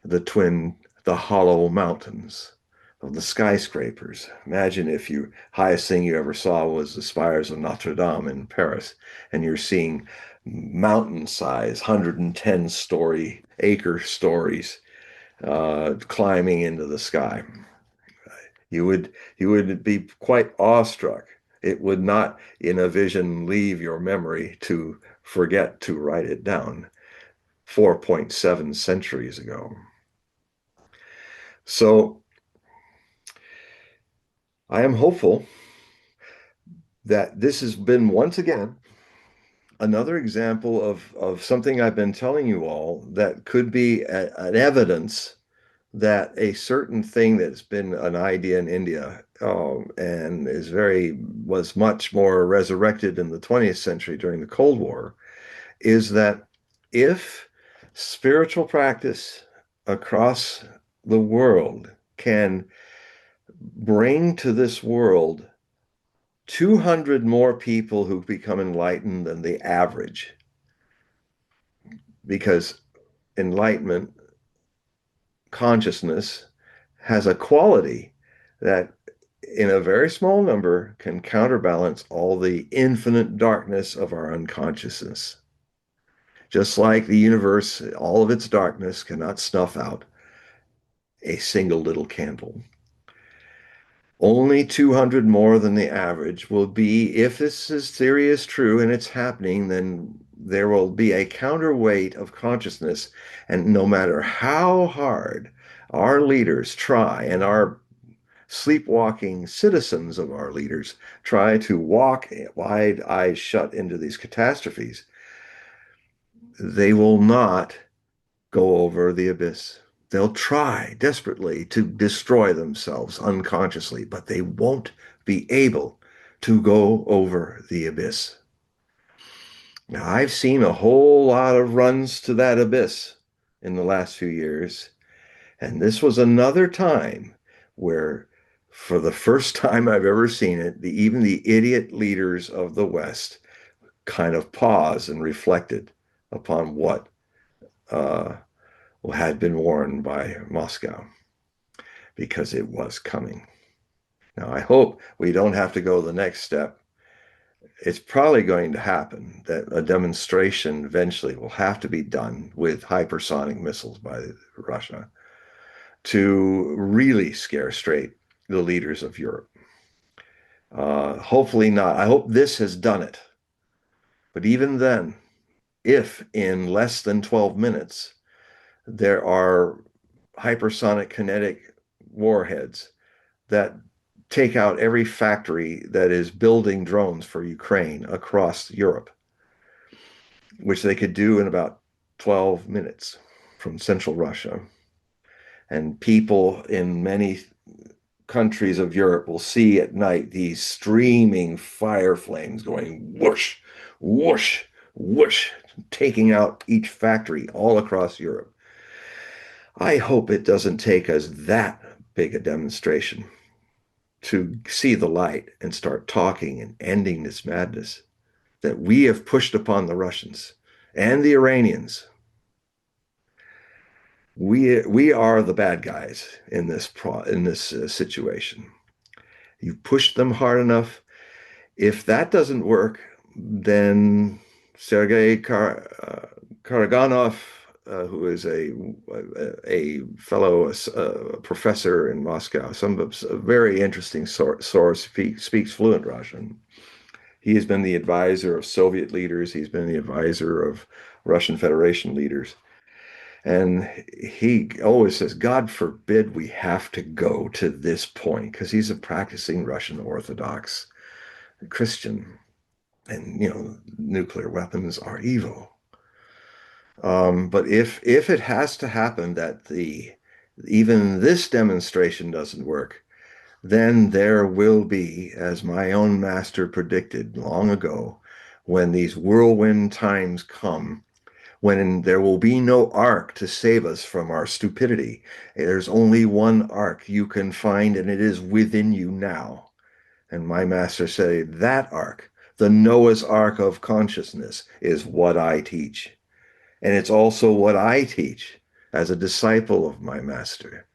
B: the hollow mountains of the skyscrapers. Imagine if you highest thing you ever saw was the spires of Notre Dame in Paris, and you're seeing mountain size, 110 story acre stories climbing into the sky. You would be quite awestruck. It would not, in a vision, leave your memory to forget to write it down 4.7 centuries ago. So I am hopeful that this has been once again another example of something I've been telling you all that could be an evidence that a certain thing that's been an idea in India and was much more resurrected in the 20th century during the Cold War is that if spiritual practice across the world can bring to this world 200 more people who become enlightened than the average, because enlightenment consciousness has a quality that in a very small number can counterbalance all the infinite darkness of our unconsciousness. Just like the universe, all of its darkness cannot snuff out a single little candle. Only 200 more than the average will be, if this theory is true and it's happening, then there will be a counterweight of consciousness. And no matter how hard our leaders try, and our sleepwalking citizens of our leaders try to walk wide eyes shut into these catastrophes, they will not go over the abyss. They'll try desperately to destroy themselves unconsciously, but they won't be able to go over the abyss. Now, I've seen a whole lot of runs to that abyss in the last few years, and this was another time where, for the first time I've ever seen it, even the idiot leaders of the West kind of paused and reflected upon what uh, had been warned by Moscow, because it was coming. Now, I hope we don't have to go the next step. It's probably going to happen that a demonstration eventually will have to be done with hypersonic missiles by Russia to really scare straight the leaders of Europe. Hopefully not. I hope this has done it. But even then, if in less than 12 minutes there are hypersonic kinetic warheads that take out every factory that is building drones for Ukraine across Europe, which they could do in about 12 minutes from central Russia. And people in many countries of Europe will see at night these streaming fire flames going whoosh, whoosh, whoosh, taking out each factory all across Europe. I hope it doesn't take us that big a demonstration to see the light and start talking and ending this madness that we have pushed upon the Russians and the Iranians. We are the bad guys in this situation. You push them hard enough. If that doesn't work, then Sergei Karaganov, who is a fellow professor in Moscow, a very interesting source, speaks fluent Russian. He has been the advisor of Soviet leaders. He's been the advisor of Russian Federation leaders. And he always says, God forbid we have to go to this point, because he's a practicing Russian Orthodox Christian. And, nuclear weapons are evil. But if it has to happen that even this demonstration doesn't work, then there will be, as my own master predicted long ago, when these whirlwind times come, when there will be no ark to save us from our stupidity. There's only one ark you can find, and it is within you now. And my master said, that ark, the Noah's Ark of consciousness, is what I teach. And it's also what I teach as a disciple of my master.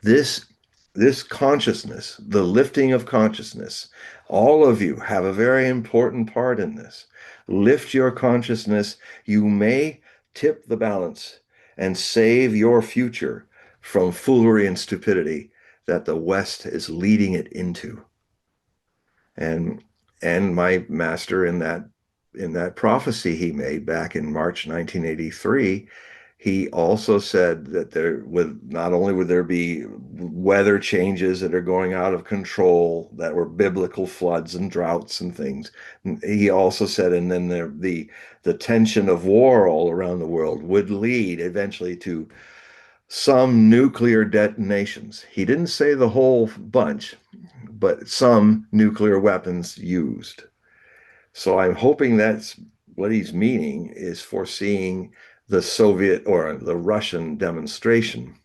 B: This this consciousness, the lifting of consciousness, all of you have a very important part in this. Lift your consciousness. You may tip the balance and save your future from foolery and stupidity that the West is leading it into. And my master, in that prophecy he made back in March 1983, he also said that not only would there be weather changes that are going out of control, that were biblical floods and droughts and things. He also said, and then the tension of war all around the world would lead eventually to some nuclear detonations. He didn't say the whole bunch, but some nuclear weapons used. So I'm hoping that's what he's meaning, is foreseeing the Soviet or the Russian demonstration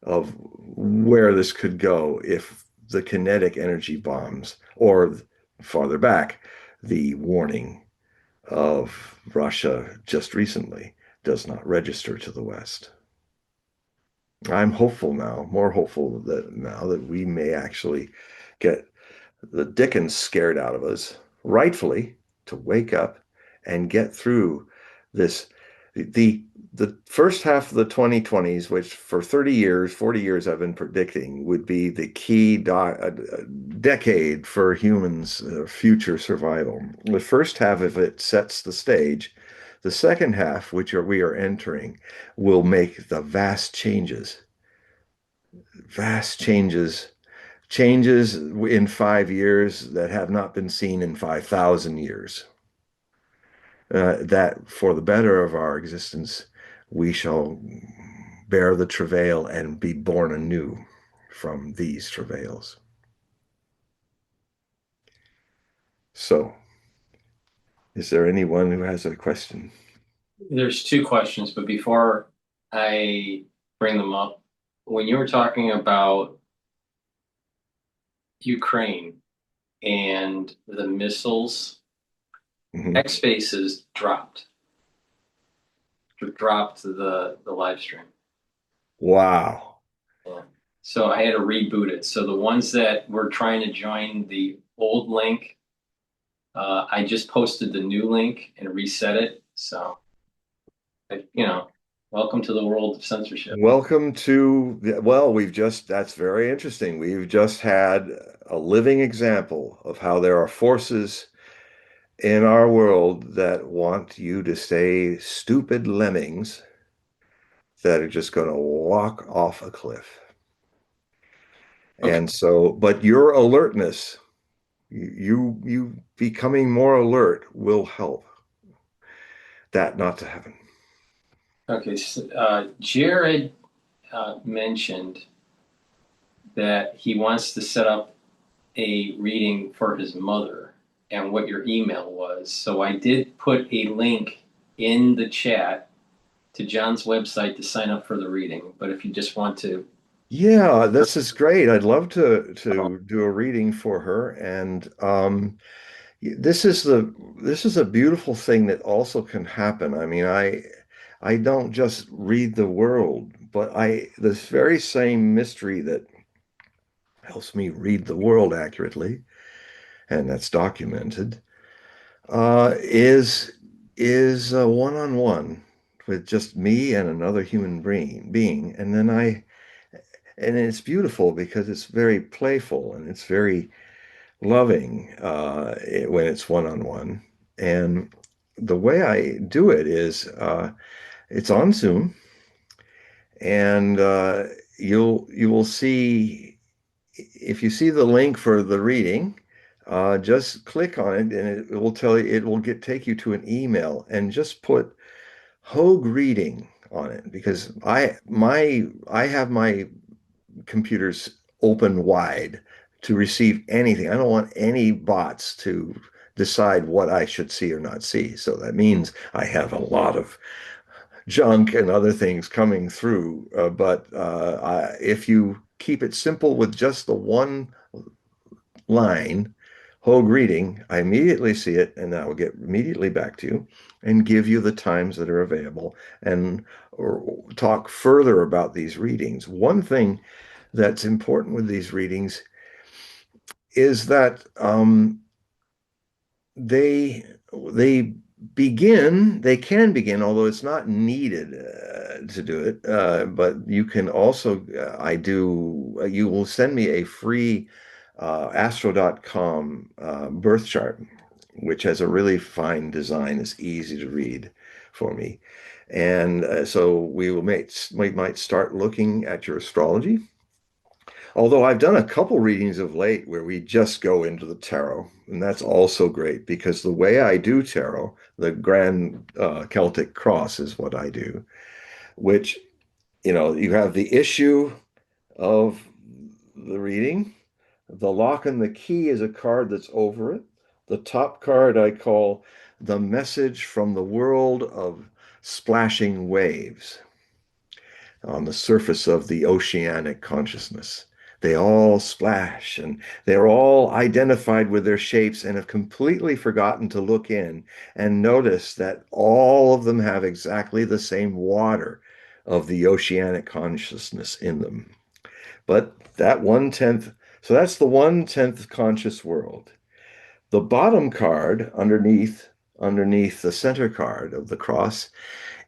B: of where this could go if the kinetic energy bombs, or farther back, the warning of Russia just recently, does not register to the West. I'm hopeful now, more hopeful that we may actually get the dickens scared out of us, rightfully, to wake up and get through this The the first half of the 2020s, which for 30 years, 40 years I've been predicting would be the key decade for humans' future survival. The first half of it sets the stage. The second half, we are entering, will make the vast changes in 5 years that have not been seen in 5,000 years. That for the better of our existence, we shall bear the travail and be born anew from these travails. So, is there anyone who has a question?
A: There's two questions, but before I bring them up, when you were talking about Ukraine and the missiles,
B: Mhm.
A: X Spaces dropped the live stream.
B: Wow.
A: Yeah. So I had to reboot it. So the ones that were trying to join the old link, I just posted the new link and reset it. So, welcome to the world of censorship.
B: Welcome to well, that's very interesting. We've just had a living example of how there are forces in our world that want you to stay stupid lemmings that are just going to walk off a cliff.
A: Okay.
B: And so, but your alertness, you becoming more alert will help that not to happen.
A: Okay. So, Jared mentioned that he wants to set up a reading for his mother and what your email was. So I did put a link in the chat to John's website to sign up for the reading. But if you just want to,
B: Yeah, this is great. I'd love to do a reading for her. And this is a beautiful thing that also can happen. I mean, I don't just read the world, but I this very same mystery that helps me read the world accurately, and that's documented, is one-on-one with just me and another human being. And it's beautiful because it's very playful and it's very loving when it's one-on-one. And the way I do it is it's on Zoom, and you will see if you see the link for the reading, just click on it, and it will tell you, it will take you to an email, and just put Hogue reading on it because I have my computers open wide to receive anything. I don't want any bots to decide what I should see or not see. So that means I have a lot of junk and other things coming through. If you keep it simple with just the one line, Hogue reading, I immediately see it and I will get immediately back to you and give you the times that are available and or talk further about these readings. One thing that's important with these readings is that they they they can begin, although it's not needed to do it. But you can also, you will send me a free astro.com birth chart, which has a really fine design. It's easy to read for me. And so we might start looking at your astrology. Although I've done a couple readings of late where we just go into the tarot, and that's also great because the way I do tarot, the Grand Celtic Cross is what I do, which, you have the issue of the reading. The lock and the key is a card that's over it. The top card I call the message from the world of splashing waves on the surface of the oceanic consciousness. They all splash and they're all identified with their shapes and have completely forgotten to look in and notice that all of them have exactly the same water of the oceanic consciousness in them. But that 1/10, so that's the 1/10 conscious world. The bottom card underneath the center card of the cross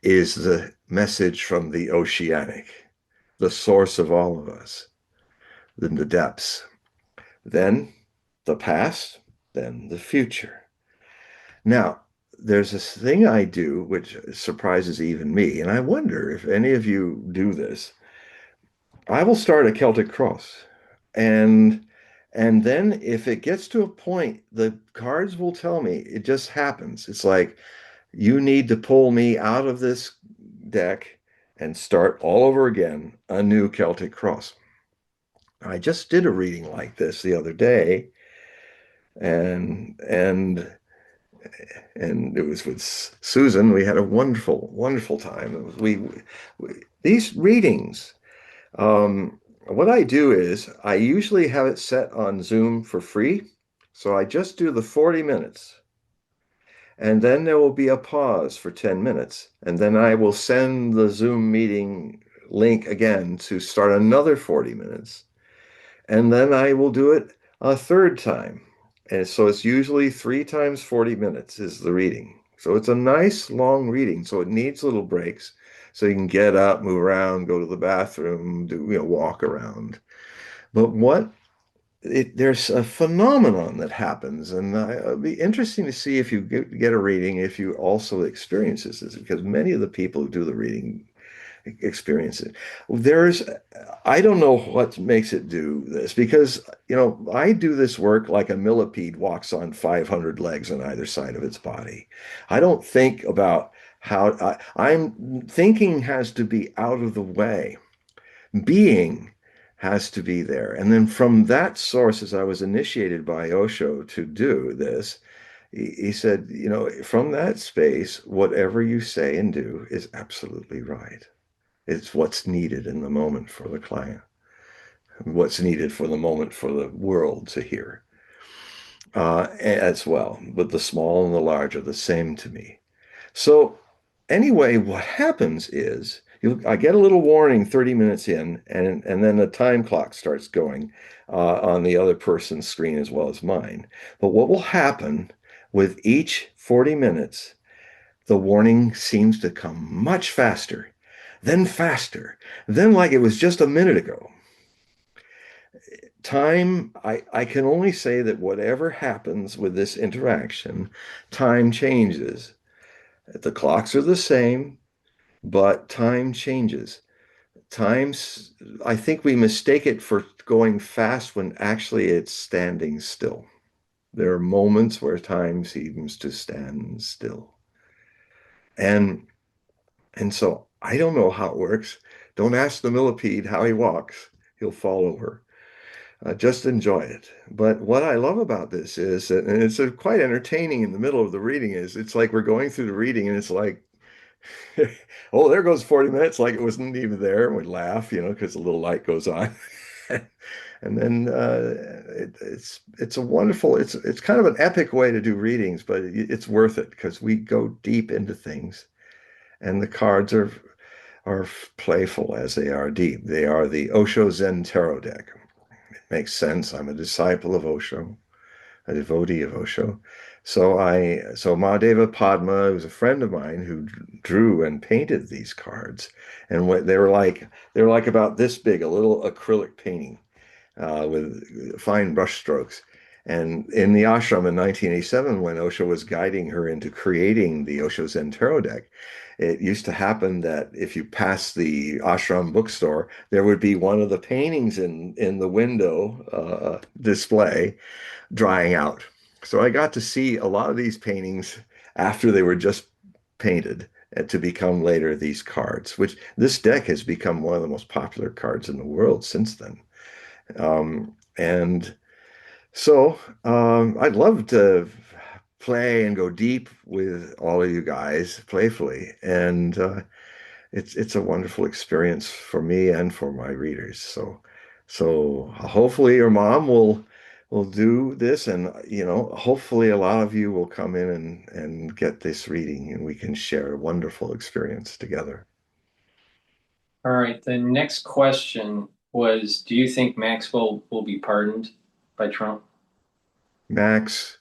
B: is the message from the oceanic, the source of all of us, then the depths, then the past, then the future. Now, there's this thing I do which surprises even me, and I wonder if any of you do this. I will start a Celtic cross, and and then if it gets to a point, the cards will tell me it just happens. It's like you need to pull me out of this deck and start all over again, a new Celtic cross. I just did a reading like this the other day, and and and it was with Susan. We had a wonderful, wonderful time. We these readings. What I do is I usually have it set on Zoom for free, so I just do the 40 minutes, and then there will be a pause for 10 minutes, and then I will send the Zoom meeting link again to start another 40 minutes, and then I will do it a third time. And so it's usually 3 times 40 minutes is the reading. So it's a nice long reading. So it needs little breaks. So you can get up, move around, go to the bathroom, do, walk around. But there's a phenomenon that happens, and it'll be interesting to see if you get a reading, if you also experience this, because many of the people who do the reading experience it. There's, I don't know what makes it do this because, I do this work like a millipede walks on 500 legs on either side of its body. I don't think about how I'm thinking has to be out of the way. Being has to be there. And then from that source, as I was initiated by Osho to do this, he said, from that space, whatever you say and do is absolutely right. It's what's needed in the moment for the client, what's needed for the moment for the world to hear as well. But the small and the large are the same to me. So anyway, what happens is I get a little warning 30 minutes in, and then the time clock starts going on the other person's screen as well as mine. But what will happen with each 40 minutes, the warning seems to come much faster, then like it was just a minute ago. Time, I can only say that whatever happens with this interaction, time changes. The clocks are the same, but time changes. Times, I think we mistake it for going fast when actually it's standing still. There are moments where time seems to stand still. And and so I don't know how it works. Don't ask the millipede how he walks. He'll fall over. Just enjoy it. But what I love about this is, that, and it's quite entertaining in the middle of the reading, is it's like we're going through the reading and it's like, oh, there goes 40 minutes, like it wasn't even there. And we laugh, because the little light goes on. And then it's a wonderful, it's kind of an epic way to do readings, but it's worth it because we go deep into things, and the cards are playful as they are deep. They are the Osho Zen Tarot deck. Makes sense. I'm a disciple of Osho, a devotee of Osho. So Mahadeva Padma was a friend of mine who drew and painted these cards, and what they were like about this big, a little acrylic painting with fine brush strokes. And in the ashram in 1987, when Osho was guiding her into creating the Osho Zen Tarot deck, it used to happen that if you passed the ashram bookstore, there would be one of the paintings in the window display drying out. So I got to see a lot of these paintings after they were just painted to become later these cards, which this deck has become one of the most popular cards in the world since then. And so I'd love to play and go deep with all of you guys playfully. And it's a wonderful experience for me and for my readers. So hopefully your mom will do this, and hopefully a lot of you will come in and get this reading, and we can share a wonderful experience together.
A: All right. The next question was, do you think Maxwell will be pardoned by Trump?
B: Max,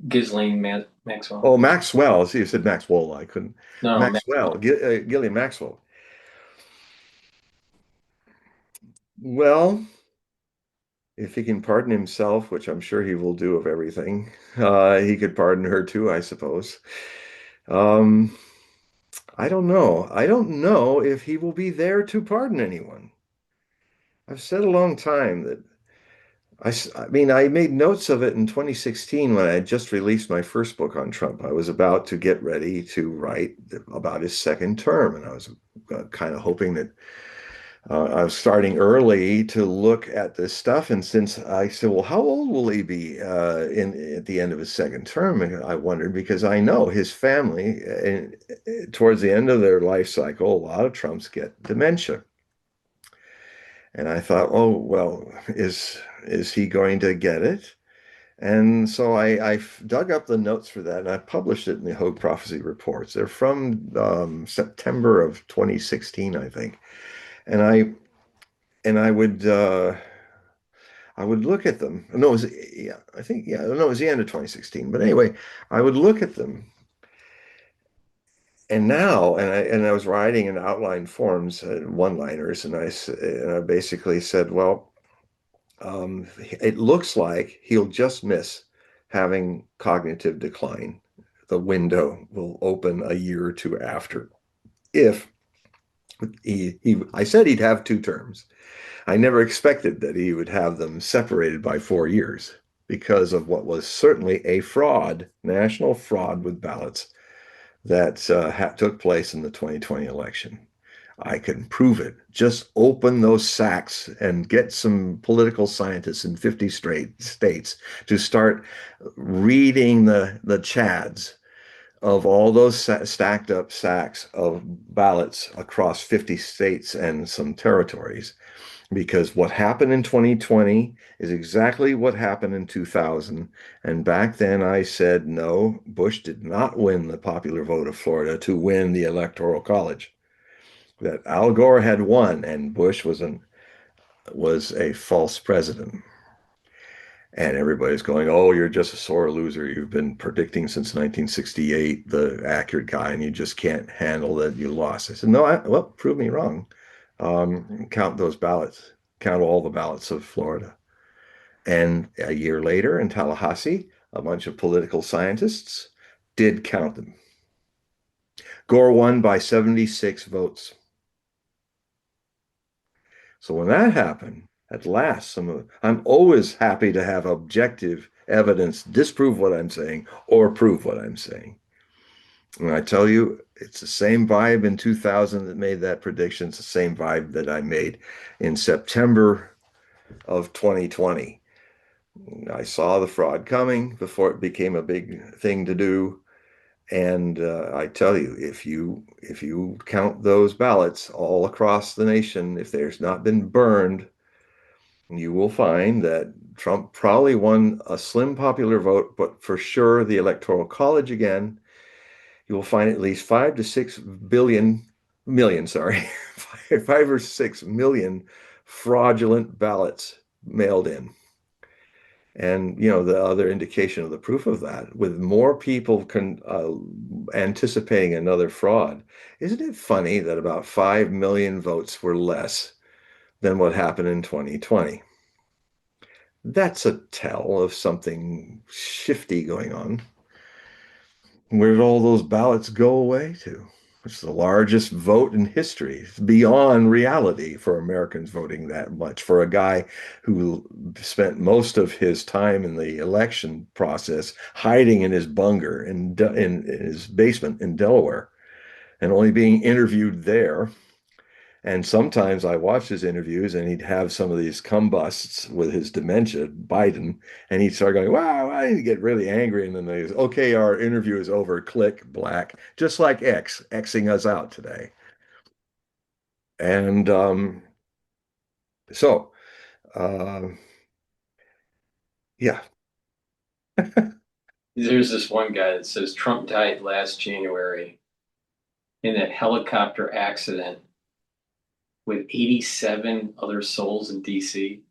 A: Ghislaine Maxwell.
B: Oh, Maxwell. See, you said Maxwell. I couldn't.
A: No, no,
B: Maxwell,
A: Maxwell.
B: Gillian Maxwell. Well, if he can pardon himself, which I'm sure he will do of everything, he could pardon her too, I suppose. Um, I don't know. I don't know if he will be there to pardon anyone. I've said a long time that I mean, I made notes of it in 2016 when I had just released my first book on Trump. I was about to get ready to write about his second term, and I was kind of hoping that I was starting early to look at this stuff. And since I said, well, how old will he be in at the end of his second term? And I wondered because I know his family, towards the end of their life cycle, a lot of Trumps get dementia. And I thought, oh, well, is he going to get it? And so I dug up the notes for that and I published it in the Hogue Prophecy Reports. They're from September of 2016, I think. And I would look at them. No, it was yeah, I think yeah, no, it was the end of 2016. But anyway, I would look at them. And now, and I was writing in outline forms, one-liners, and I basically said, well, it looks like he'll just miss having cognitive decline. The window will open a year or two after. If I said he'd have two terms. I never expected that he would have them separated by 4 years because of what was certainly a fraud, national fraud with ballots that took place in the 2020 election. I can prove it. Just open those sacks and get some political scientists in 50 straight states to start reading the chads of all those stacked up sacks of ballots across 50 states and some territories. Because what happened in 2020 is exactly what happened in 2000. And back then I said, no, Bush did not win the popular vote of Florida to win the Electoral College. That Al Gore had won and Bush was a false president. And everybody's going, oh, you're just a sore loser. You've been predicting since 1968 the accurate guy, and you just can't handle that you lost. I said, no, well, prove me wrong. Count those ballots, count all the ballots of Florida. And a year later in Tallahassee, a bunch of political scientists did count them. Gore won by 76 votes. So when that happened, at last, I'm always happy to have objective evidence disprove what I'm saying or prove what I'm saying. And I tell you, it's the same vibe in 2000 that made that prediction. It's the same vibe that I made in September of 2020. I saw the fraud coming before it became a big thing to do. And I tell you, if you count those ballots all across the nation, if there's not been burned, you will find that Trump probably won a slim popular vote, but for sure the Electoral College again. You will find at least 5 to 6 million, sorry, 5 or 6 million fraudulent ballots mailed in. And the other indication of the proof of that, with more people anticipating another fraud, isn't it funny that about 5 million votes were less than what happened in 2020? That's a tell of something shifty going on. Where did all those ballots go away to? It's the largest vote in history. It's beyond reality for Americans voting that much. For a guy who spent most of his time in the election process hiding in his bunker in his basement in Delaware and only being interviewed there. And sometimes I watched his interviews and he'd have some of these combusts with his dementia, Biden, and he'd start going, wow, I need to get really angry. And then they say, okay, our interview is over. Click, black, just like Xing us out today. And so, uh, yeah.
A: There's this one guy that says Trump died last January in a helicopter accident with 87 other souls in DC.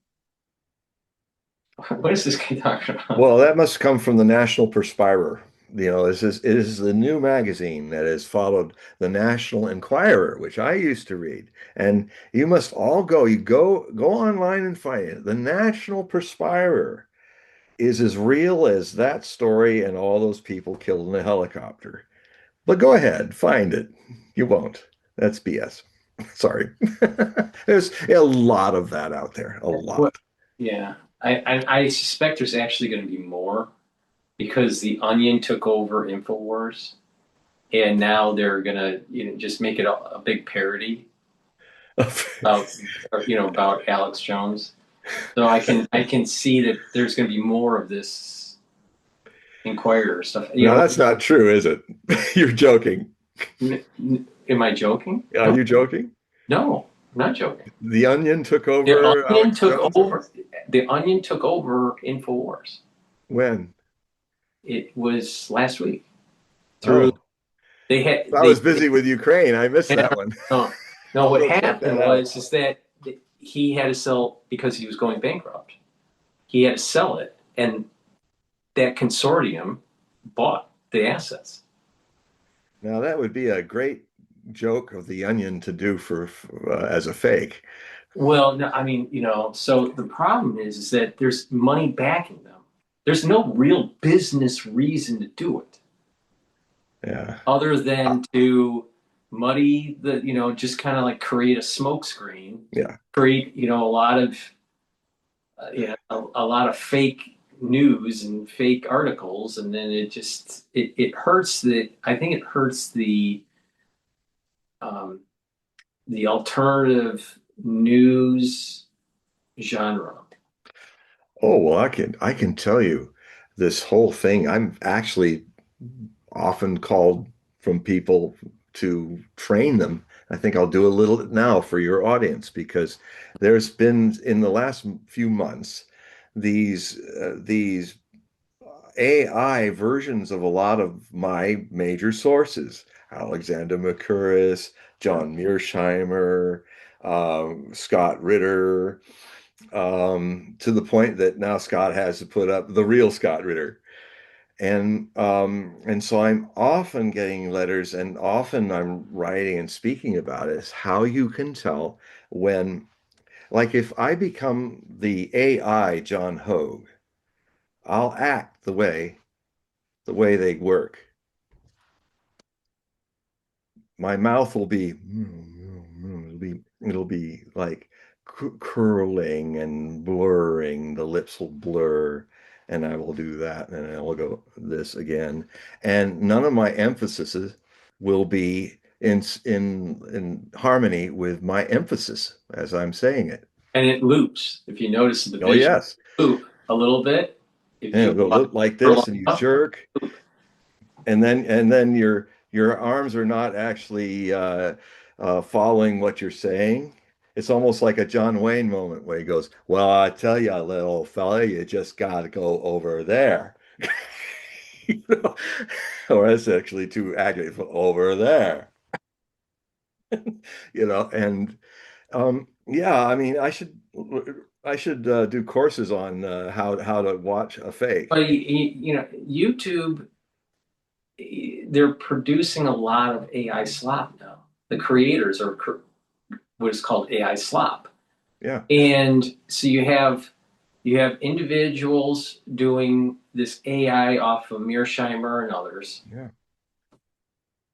A: What is this guy talking about?
B: Well, that must come from the National Perspirer. it is the new magazine that has followed the National Enquirer, which I used to read. And you must all go online and find it. The National Perspirer is as real as that story and all those people killed in a helicopter. But go ahead, find it. You won't. That's BS. Sorry. There's a lot of that out there. A
A: Well,
B: lot.
A: yeah, I suspect there's actually going to be more because the Onion took over Infowars, and now they're gonna just make it a big parody about about Alex Jones. So I can see that there's going to be more of this Inquirer stuff.
B: No, that's not true, is it? You're joking.
A: Am I joking?
B: Are
A: No,
B: you joking?
A: no, I'm not joking.
B: The Onion took
A: The
B: over
A: Onion
B: Alex
A: took
B: Jones?
A: over. The Onion took over Infowars.
B: When?
A: It was last week. Through
B: Oh,
A: they had
B: I was busy with Ukraine. I missed
A: yeah,
B: that one.
A: no, no.
B: I'll
A: What
B: go check that
A: happened
B: out.
A: was is that he had to sell because he was going bankrupt. He had to sell it, and that consortium bought the assets.
B: Now that would be a great joke of the Onion to do for as a fake.
A: Well, no, I mean, so the problem is that there's money backing them. There's no real business reason to do it
B: Yeah.
A: other
B: Uh,
A: than to muddy just kind of like create a smoke screen,
B: yeah.
A: create, a lot of, a lot of fake news and fake articles. And then it hurts I think it hurts um, the alternative news genre.
B: Oh, well, I can tell you this whole thing. I'm actually often called from people to train them. I think I'll do a little now for your audience because there's been in the last few months these AI versions of a lot of my major sources, Alexander McCurris, John Mearsheimer, Scott Ritter, to the point that now Scott has to put up the real Scott Ritter. And so I'm often getting letters and often I'm writing and speaking about it, is how you can tell when, like if I become the AI John Hogue, I'll act the way they work. My mouth will be it'll be like curling and blurring. The lips will blur, and I will do that, and I will go this again. And none of my emphases will be in harmony with my emphasis as I'm saying it.
A: And it loops. If you notice the
B: Oh
A: vision
B: yes,
A: loop a little bit, if
B: and
A: you
B: it'll go
A: watch
B: look like
A: for
B: this,
A: long
B: and you
A: enough,
B: jerk, and then your arms are not actually following what you're saying. It's almost like a John Wayne moment where he goes, "Well, I tell you, little fella, you just got to go over there." You know? Or that's actually too accurate for over there. And yeah, I mean, I should do courses on how to watch a fake.
A: but YouTube, they're producing a lot of AI slop now. The creators are what is called AI slop,
B: Yeah,
A: and so you have individuals doing this AI off of Mearsheimer and others.
B: yeah.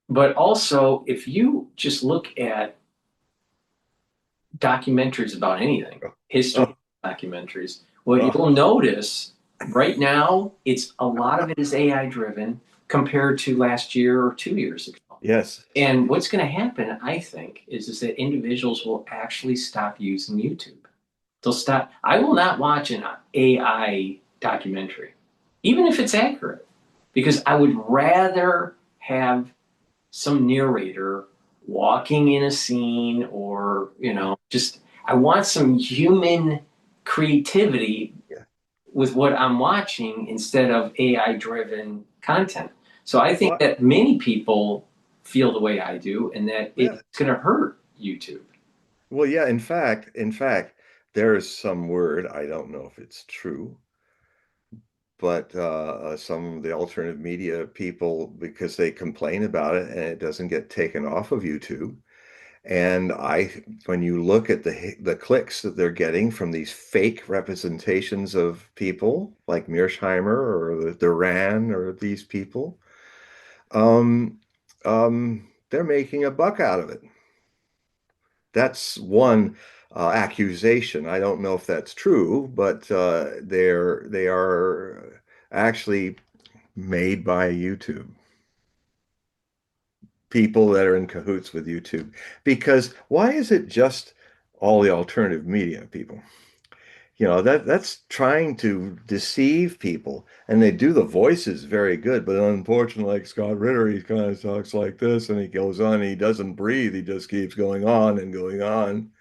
A: But also, if you just look at documentaries about anything, history
B: Oh,
A: documentaries, what
B: oh,
A: you'll notice right now, it's a lot of it is AI driven compared to last year or 2 years ago.
B: yes.
A: And what's going to happen, I think, is that individuals will actually stop using YouTube. They'll stop. I will not watch an AI documentary, even if it's accurate, because I would rather have some narrator walking in a scene or, just I want some human creativity
B: Yeah,
A: with what I'm watching instead of AI driven content. So I think
B: well,
A: that many people feel the way I do and that
B: yeah.
A: it's going to hurt YouTube.
B: Well, yeah, in fact, there is some word, I don't know if it's true, but some of the alternative media people, because they complain about it and it doesn't get taken off of YouTube. And when you look at the clicks that they're getting from these fake representations of people like Mearsheimer or the Duran or these people, um, they're making a buck out of it. That's one accusation. I don't know if that's true, but they are actually made by YouTube, people that are in cahoots with YouTube. Because why is it just all the alternative media people? That's trying to deceive people, and they do the voices very good. But unfortunately, like Scott Ritter, he kind of talks like this, and he goes on. He doesn't breathe. He just keeps going on and going on.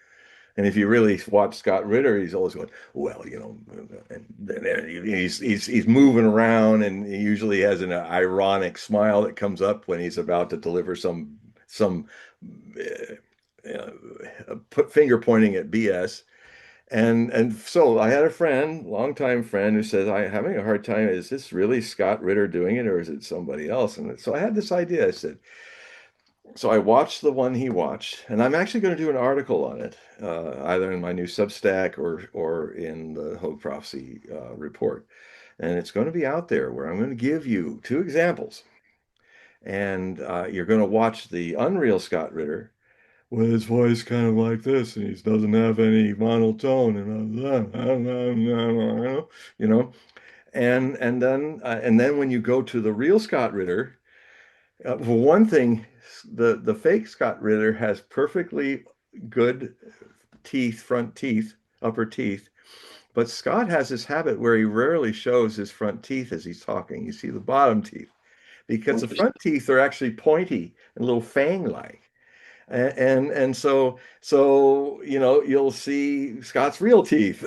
B: And if you really watch Scott Ritter, he's always going, well, and then he's moving around, and he usually has an ironic smile that comes up when he's about to deliver some put finger pointing at BS. And so I had a friend, longtime friend, who says, I'm having a hard time. Is this really Scott Ritter doing it, or is it somebody else? And so I had this idea. I said, so I watched the one he watched, and I'm actually going to do an article on it, either in my new Substack or in the Hogue Prophecy report. And it's going to be out there where I'm going to give you two examples. And you're going to watch the unreal Scott Ritter with his voice kind of like this, and he doesn't have any monotone, and you know. And then when you go to the real Scott Ritter, for one thing, the fake Scott Ritter has perfectly good teeth, front teeth, upper teeth. But Scott has this habit where he rarely shows his front teeth as he's talking. You see the bottom teeth because the front teeth are actually pointy and a little fang-like. And so you'll see Scott's real teeth.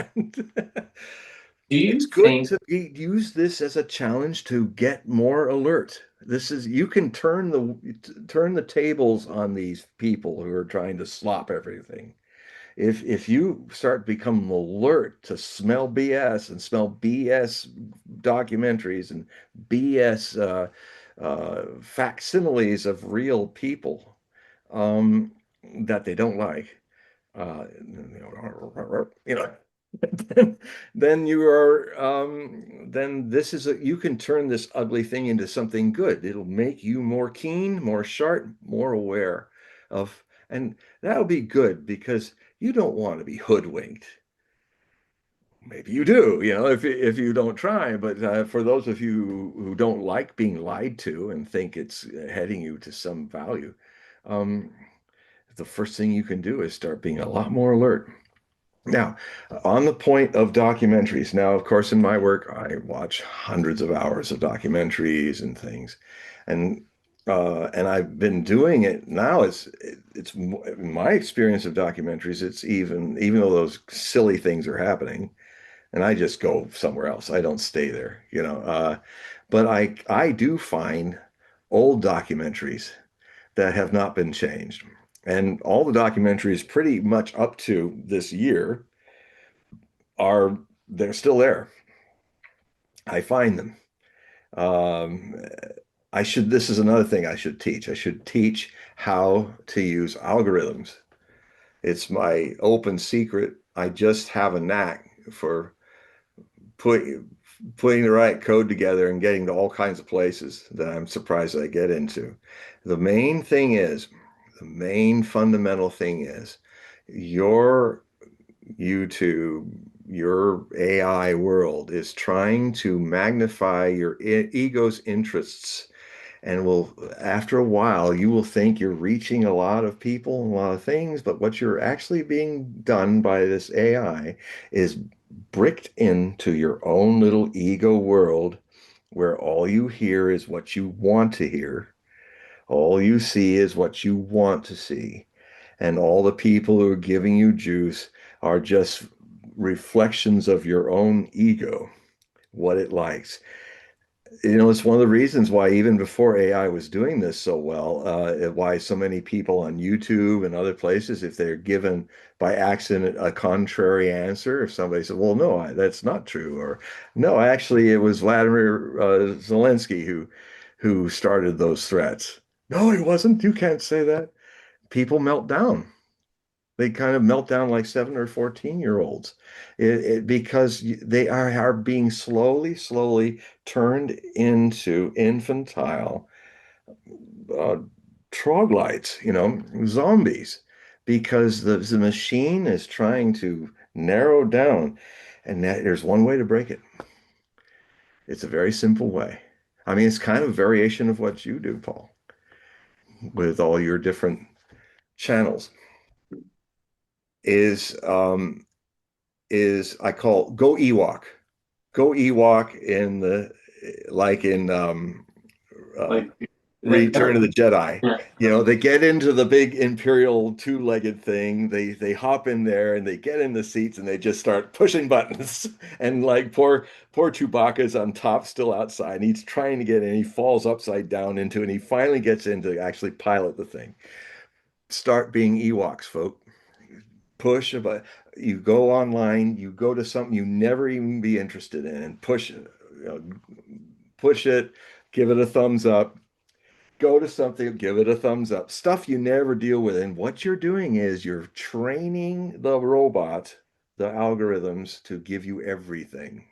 B: And
A: Do
B: it's
A: you
B: good
A: think
B: to use this as a challenge to get more alert. You can turn the tables on these people who are trying to slop everything. If you start becoming alert to smell BS and smell BS documentaries and BS facsimiles of real people um, that they don't like, you know, then, then you can turn this ugly thing into something good. It'll make you more keen, more sharp, more aware of, and that'll be good because you don't want to be hoodwinked. Maybe you do, if you don't try. But for those of you who don't like being lied to and think it's heading you to some value, um, the first thing you can do is start being a lot more alert. Now, on the point of documentaries, now, of course, in my work, I watch hundreds of hours of documentaries and things, and and I've been doing it now. It's in my experience of documentaries. It's even though those silly things are happening, and I just go somewhere else. I don't stay there, but I do find old documentaries that have not been changed. And all the documentaries pretty much up to this year are they're still there. I find them. Um, this is another thing I should teach. I should teach how to use algorithms. It's my open secret. I just have a knack for put, putting the right code together and getting to all kinds of places that I'm surprised I get into. The main thing is, the main fundamental thing is your YouTube, your AI world is trying to magnify your ego's interests. And after a while, you will think you're reaching a lot of people and a lot of things, but what you're actually being done by this AI is bricked into your own little ego world where all you hear is what you want to hear. All you see is what you want to see. And all the people who are giving you juice are just reflections of your own ego, what it likes. It's one of the reasons why even before AI was doing this so well, why so many people on YouTube and other places, if they're given by accident a contrary answer, if somebody said, "Well, no, that's not true," or "No, actually, it was Vladimir Zelensky who started those threats." No, it wasn't. You can't say that. People melt down. They kind of melt down like 7 or 14-year-olds because they are being slowly turned into infantile uh, troglodytes, zombies, because the machine is trying to narrow down. And there's one way to break it. It's a very simple way. I mean, it's kind of a variation of what you do, Paul, with all your different channels. Is I call go Ewok. Go Ewok in the like in uh,
A: Like,
B: Return of the Jedi. They get into the big Imperial two-legged thing. They hop in there and they get in the seats and they just start pushing buttons. And like poor Chewbacca's on top, still outside. And he's trying to get in. He falls upside down into it. And he finally gets in to actually pilot the thing. Start being Ewoks, folk. Push a button. You go online, you go to something you never even be interested in, and push it. Push it, give it a thumbs up. Go to something, give it a thumbs up. Stuff you never deal with. And what you're doing is you're training the robot, the algorithms, to give you everything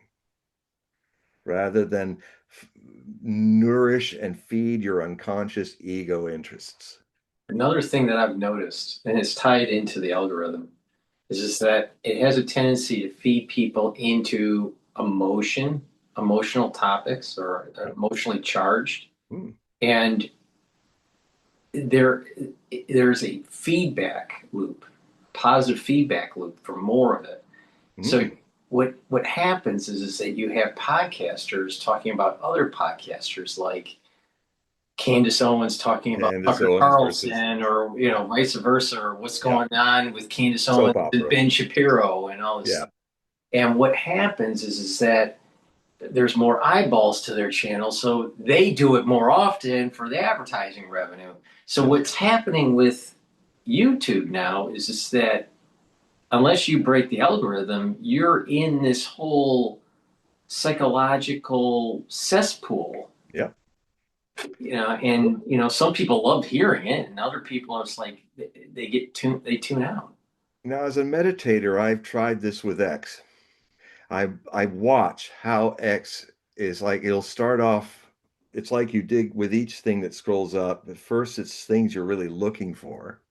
B: rather than nourish and feed your unconscious ego interests.
A: another thing that I've noticed, and it's tied into the algorithm, is just that it has a tendency to feed people into emotional topics or emotionally charged.
B: Hmm.
A: And there there's a feedback loop, positive feedback loop for more of it. So
B: Hmm.
A: what happens is that you have podcasters talking about other podcasters like Candace Owens talking about
B: Candace
A: Tucker
B: Owens versus
A: Carlson, or vice versa, or what's
B: yeah,
A: going on with Candace Owens
B: soap
A: and
B: opera.
A: Ben Shapiro and all this
B: Yeah.
A: stuff. And what happens is that there's more eyeballs to their channel, so they do it more often for the advertising revenue. So
B: Yeah.
A: what's happening with YouTube now is just that unless you break the algorithm, you're in this whole psychological cesspool,
B: Yeah.
A: and some people love hearing it, and other people are just like they tune out.
B: Now, as a meditator, I've tried this with X. I watch how X is like it'll start off, it's like you dig with each thing that scrolls up. At first, it's things you're really looking for.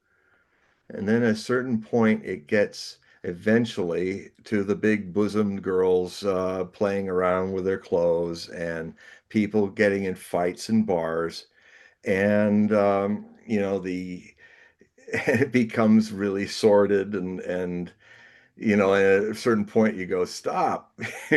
B: And then at a certain point, it gets eventually to the big bosomed girls playing around with their clothes and people getting in fights in bars. And, the it becomes really sordid and at a certain point you go, stop.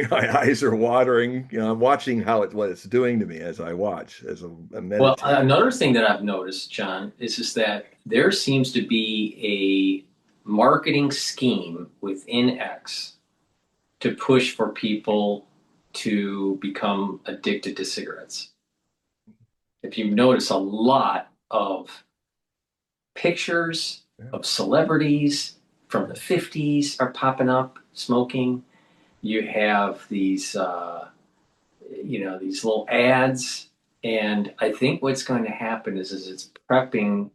B: My eyes are watering. I'm watching what it's doing to me as I watch, as a
A: Well,
B: meditator.
A: another thing that I've noticed, John, is just that there seems to be a marketing scheme within X to push for people to become addicted to cigarettes. If you notice, a lot of pictures
B: Yeah,
A: of celebrities from the 50s are popping up smoking. You have these little ads. And I think what's going to happen is it's prepping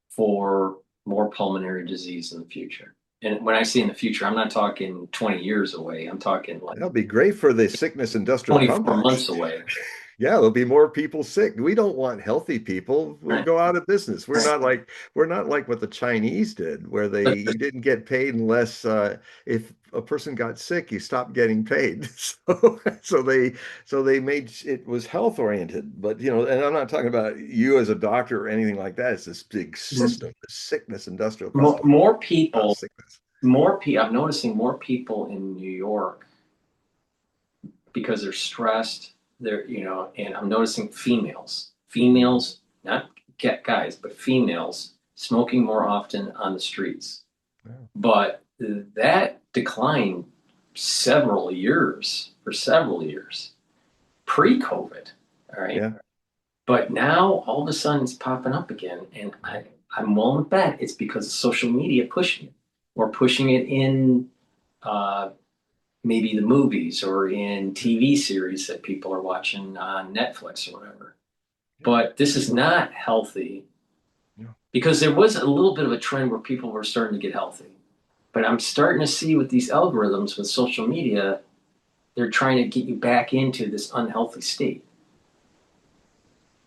A: for more pulmonary disease in the future. And when I say in the future, I'm not talking 20 years away. I'm talking like
B: that'll be great for the sickness industrial
A: 24
B: complex.
A: months away.
B: Yeah, there'll be more people sick. We don't want healthy people. We'll
A: Right.
B: go out of business. We're not like what the Chinese did, where you didn't get paid unless if a person got sick, you stopped getting paid. So they made it was health oriented. But and I'm not talking about you as a doctor or anything like that. It's this big system, the sickness industrial
A: More,
B: complex.
A: more
B: Not
A: people,
B: sickness.
A: I'm noticing more people in New York because they're stressed. And I'm noticing
B: Mhm.
A: females, not guys, but females smoking more often on the streets.
B: Yeah.
A: But that declined for several years pre-COVID. All right.
B: Yeah.
A: But now all of a sudden it's popping up again. And I'm willing to bet it's because of social media pushing it or pushing it in uh, maybe the movies or in TV series that people are watching on Netflix or whatever.
B: Yeah.
A: But this is not healthy
B: Yeah.
A: because there was a little bit of a trend where people were starting to get healthy. But I'm starting to see with these algorithms with social media, they're trying to get you back into this unhealthy state.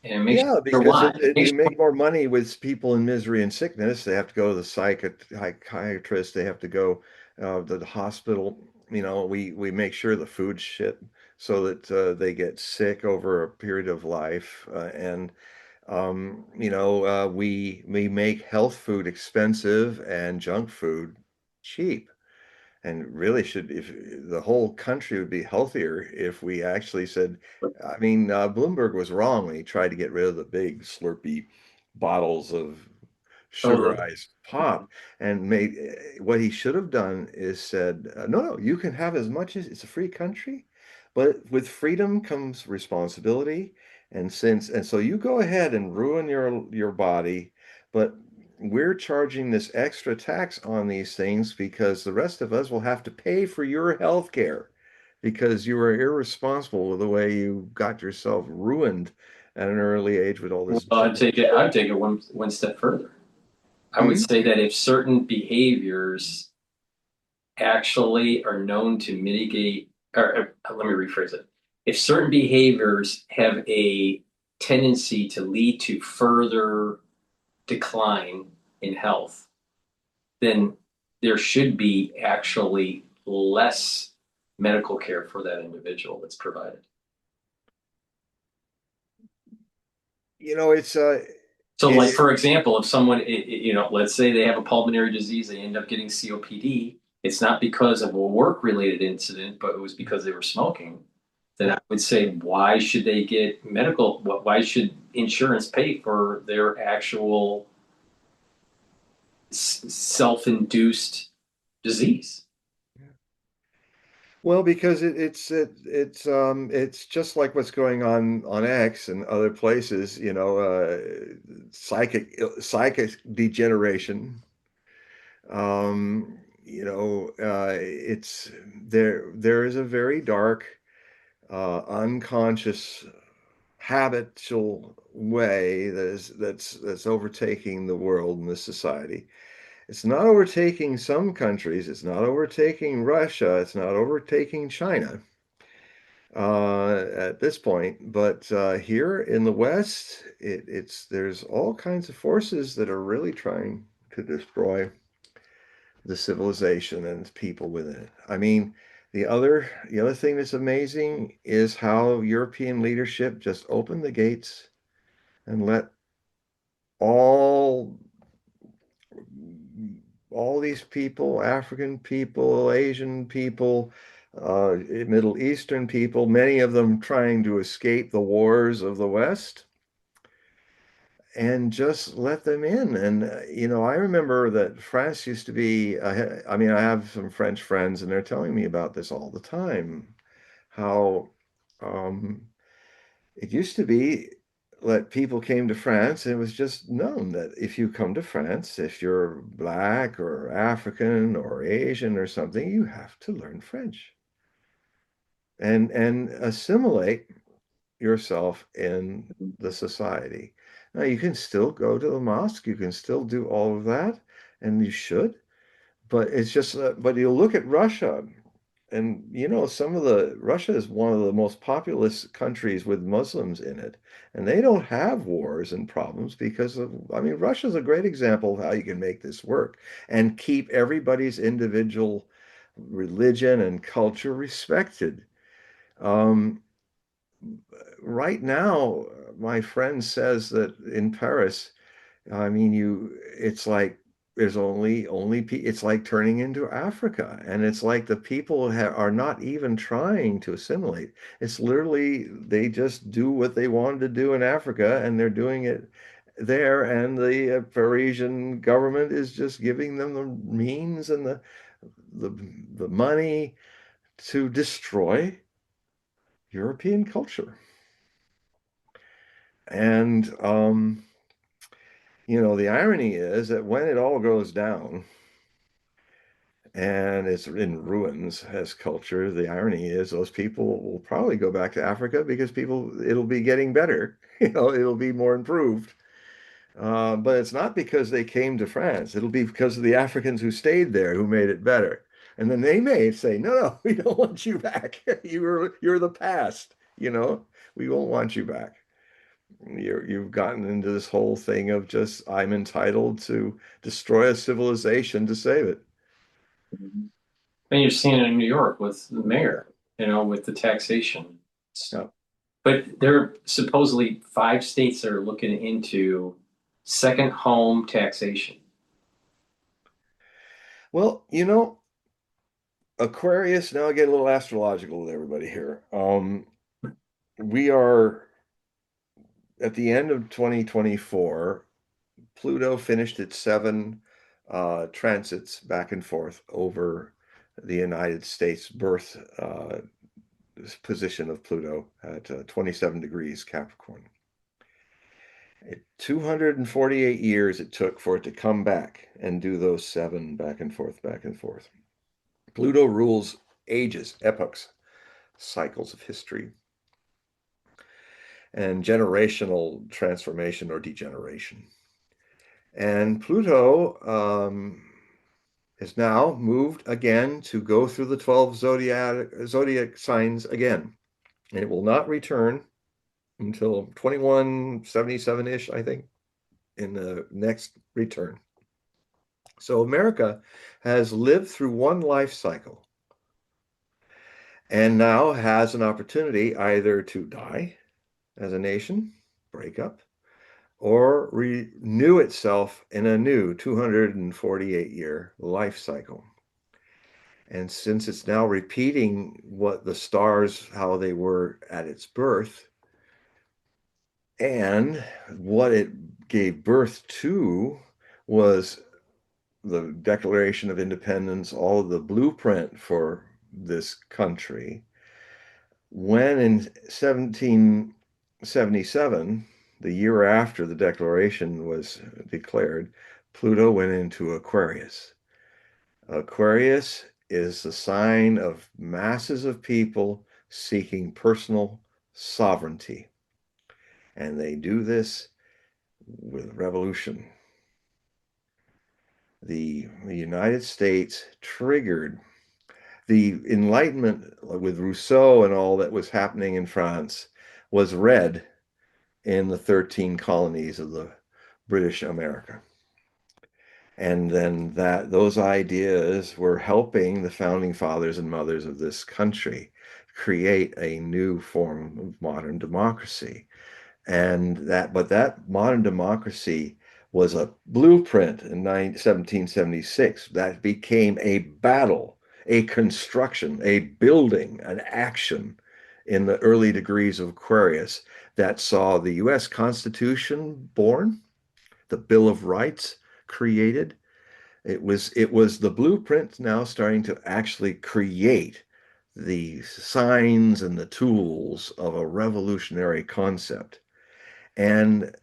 A: And it makes you
B: Yeah,
A: wonder
B: because
A: why. It makes
B: you make more money with people in misery and sickness. They have to go to the psychiatrist. They have to go to the hospital. You know, we make sure the food's shit so that they get sick over a period of life. And we make health food expensive and junk food cheap. And really should, if the whole country would be healthier if we actually said, I mean, Bloomberg was wrong when he tried to get rid of the big slurpy bottles of
A: oh, the,
B: sugarized pop and made what he should have done is said, no, you can have as much as it's a free country, but with freedom comes responsibility. And so you go ahead and ruin your body, but we're charging this extra tax on these things because the rest of us will have to pay for your health care because you were irresponsible with the way you got yourself ruined at an early age with all
A: well,
B: this junk.
A: I'd take it one step further. I would
B: Hmm?
A: say that if certain behaviors actually are known to mitigate, or let me rephrase it. If certain behaviors have a tendency to lead to further decline in health, then there should be actually less medical care for that individual that's provided.
B: You know,
A: So, like
B: it,
A: for example, if someone, let's say they have a pulmonary disease, they end up getting COPD. It's not because of a work-related incident, but it was because they were smoking. Then I would say, why should they get medical? Why should insurance pay for their actual self-induced disease?
B: well, because it's just like what's going on X and other places, psychic degeneration. It's there is a very dark, unconscious, habitual way that's overtaking the world and the society. It's not overtaking some countries. It's not overtaking Russia. It's not overtaking China at this point. But here in the West, there's all kinds of forces that are really trying to destroy the civilization and people within it. I mean, the other thing that's amazing is how European leadership just opened the gates and let all all these people, African people, Asian people, Middle Eastern people, many of them trying to escape the wars of the West, and just let them in. And, I remember that France used to be, I mean, I have some French friends, and they're telling me about this all the time, how um, it used to be that people came to France, and it was just known that if you come to France, if you're black or African or Asian or something, you have to learn French and assimilate yourself in the society. Now, you can still go to the mosque, you can still do all of that, and you should, but it's just, but you look at Russia, and Russia is one of the most populous countries with Muslims in it, and they don't have wars and problems because of, I mean, Russia's a great example of how you can make this work and keep everybody's individual religion and culture respected. Um, right now, my friend says that in Paris, I mean, it's like there's it's like turning into Africa, and it's like the people are not even trying to assimilate. It's literally they just do what they wanted to do in Africa, and they're doing it there, and the Parisian government is just giving them the means and the the money to destroy European culture. And the irony is that when it all goes down and it's in ruins as culture, the irony is those people will probably go back to Africa because it'll be getting better. It'll be more improved. But it's not because they came to France. It'll be because of the Africans who stayed there who made it better. And then they may say, no, no, we don't want you back. You're the past, we won't want you back. You've gotten into this whole thing of just, I'm entitled to destroy a civilization to save it.
A: And you're seeing it in New York with the mayor, with the taxation.
B: Yeah.
A: But there are supposedly 5 states that are looking into second home taxation.
B: Well, Aquarius, now I get a little astrological with everybody here. We are at the end of 2024. Pluto finished its 7 transits back and forth over the United States birth position of Pluto at 27 degrees Capricorn. 248 years it took for it to come back and do those 7 back and forth, back and forth. Pluto rules ages, epochs, cycles of history, and generational transformation or degeneration. And Pluto is now moved again to go through the 12 zodiac signs again. And it will not return until 2177-ish, I think, in the next return. So America has lived through one life cycle and now has an opportunity either to die as a nation, break up, or renew itself in a new 248-year life cycle. And since it's now repeating what the stars, how they were at its birth, and what it gave birth to was the Declaration of Independence, all of the blueprint for this country. When in 1777, the year after the Declaration was declared, Pluto went into Aquarius. Aquarius is the sign of masses of people seeking personal sovereignty. And they do this with revolution. The United States triggered the Enlightenment with Rousseau and all that was happening in France was read in the 13 colonies of the British America. And then those ideas were helping the founding fathers and mothers of this country create a new form of modern democracy. But that modern democracy was a blueprint in 1776 that became a battle, a construction, a building, an action in the early degrees of Aquarius that saw the US Constitution born, the Bill of Rights created. It was the blueprint now starting to actually create the signs and the tools of a revolutionary concept. And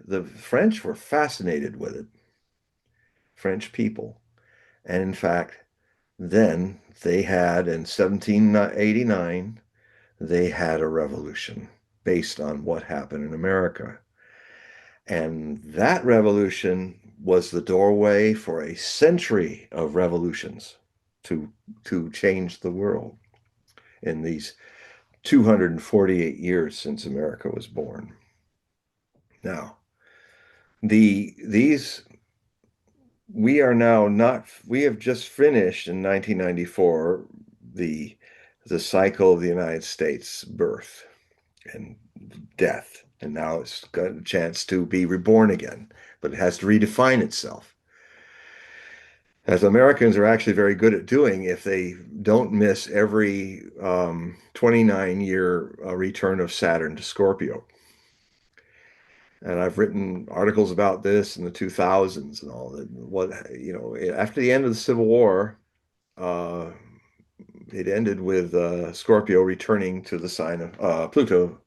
B: the French were fascinated with it, French people. And in fact, then they had in 1789, they had a revolution based on what happened in America. And that revolution was the doorway for a century of revolutions to, to change the world in these 248 years since America was born. Now, these we are now not we have just finished in 1994 the cycle of the United States birth and death, and now it's got a chance to be reborn again, but it has to redefine itself, as Americans are actually very good at doing if they don't miss every 29-year return of Saturn to Scorpio. And I've written articles about this in the 2000s and all that. After the end of the Civil War, uh, it ended with Scorpio returning to the sign of Pluto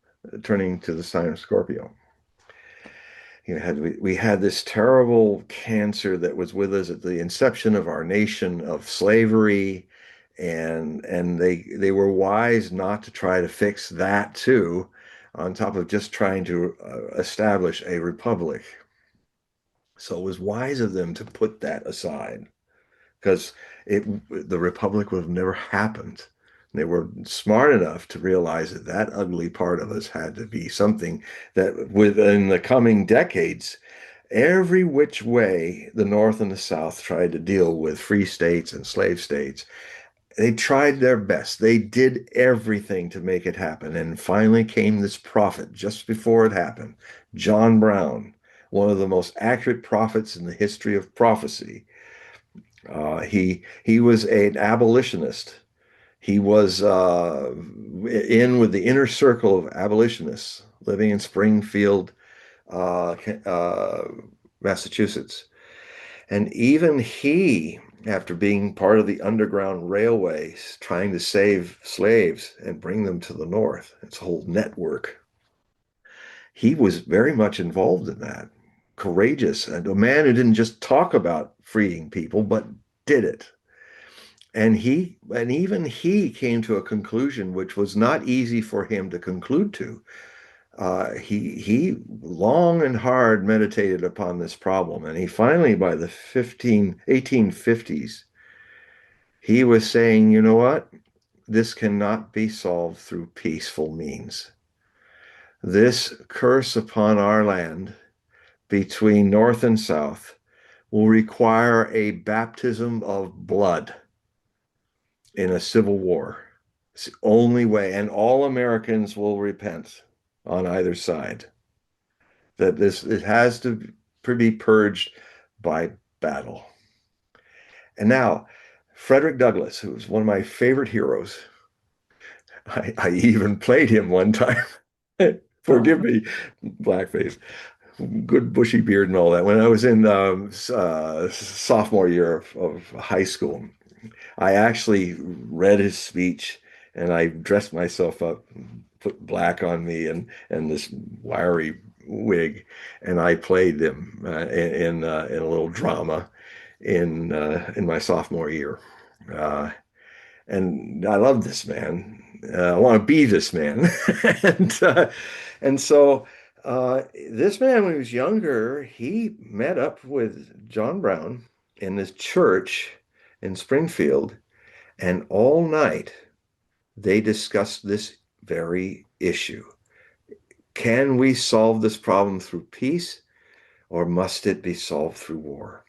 B: turning to the sign of Scorpio. We had this terrible cancer that was with us at the inception of our nation of slavery, and they were wise not to try to fix that too, on top of just trying to establish a republic. So it was wise of them to put that aside because it the republic would have never happened. They were smart enough to realize that that ugly part of us had to be something that within the coming decades, every which way the North and the South tried to deal with free states and slave states, they tried their best. They did everything to make it happen. And finally came this prophet just before it happened, John Brown, one of the most accurate prophets in the history of prophecy. He was an abolitionist. He was in with the inner circle of abolitionists living in Springfield, uh, uh, Massachusetts. And even he, after being part of the Underground Railways, trying to save slaves and bring them to the North, its whole network, he was very much involved in that. Courageous, and a man who didn't just talk about freeing people, but did it. And even he came to a conclusion which was not easy for him to conclude to. He long and hard meditated upon this problem, and he finally, by the 1850s, he was saying, you know what? This cannot be solved through peaceful means. This curse upon our land between North and South will require a baptism of blood in a civil war. It's the only way, and all Americans will repent on either side. That this it has to be purged by battle. And now, Frederick Douglass, who was one of my favorite heroes, I even played him one time. Forgive me, blackface, good bushy beard and all that. When I was in sophomore year of high school, I actually read his speech and I dressed myself up, put black on me and this wiry wig, and I played him in a little drama in my sophomore year. Uh, and I love this man. I want to be this man. and and so this man, when he was younger, he met up with John Brown in this church in Springfield, and all night they discussed this very issue. Can we solve this problem through peace, or must it be solved through war?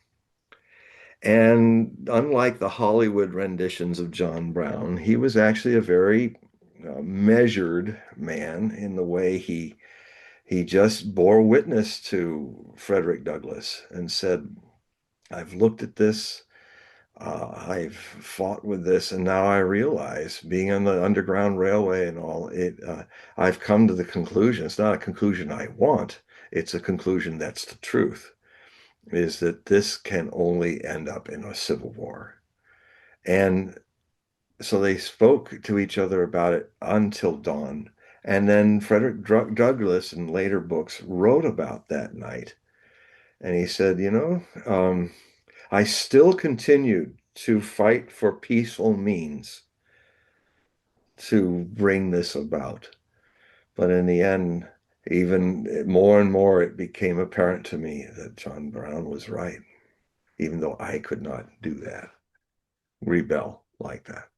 B: And unlike the Hollywood renditions of John Brown, he was actually a very measured man in the way he just bore witness to Frederick Douglass and said, "I've looked at this, I've fought with this, and now I realize, being on the Underground Railway and all, I've come to the conclusion. It's not a conclusion I want; it's a conclusion that's the truth." Is that this can only end up in a civil war. And so they spoke to each other about it until dawn. And then Frederick Douglass, in later books, wrote about that night. And he said, I still continued to fight for peaceful means to bring this about. But in the end, even more and more, it became apparent to me that John Brown was right, even though I could not do that, rebel like that.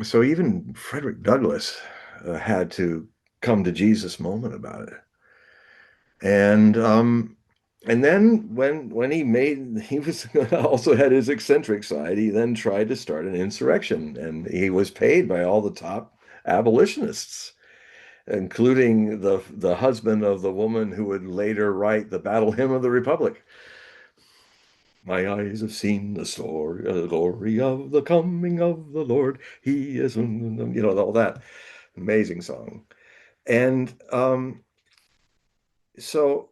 B: So even Frederick Douglass had to come to Jesus moment about it. And then when he was also had his eccentric side, he then tried to start an insurrection, and he was paid by all the top abolitionists, including the husband of the woman who would later write the Battle Hymn of the Republic. My eyes have seen the glory of the coming of the Lord. He is, all that amazing song. And so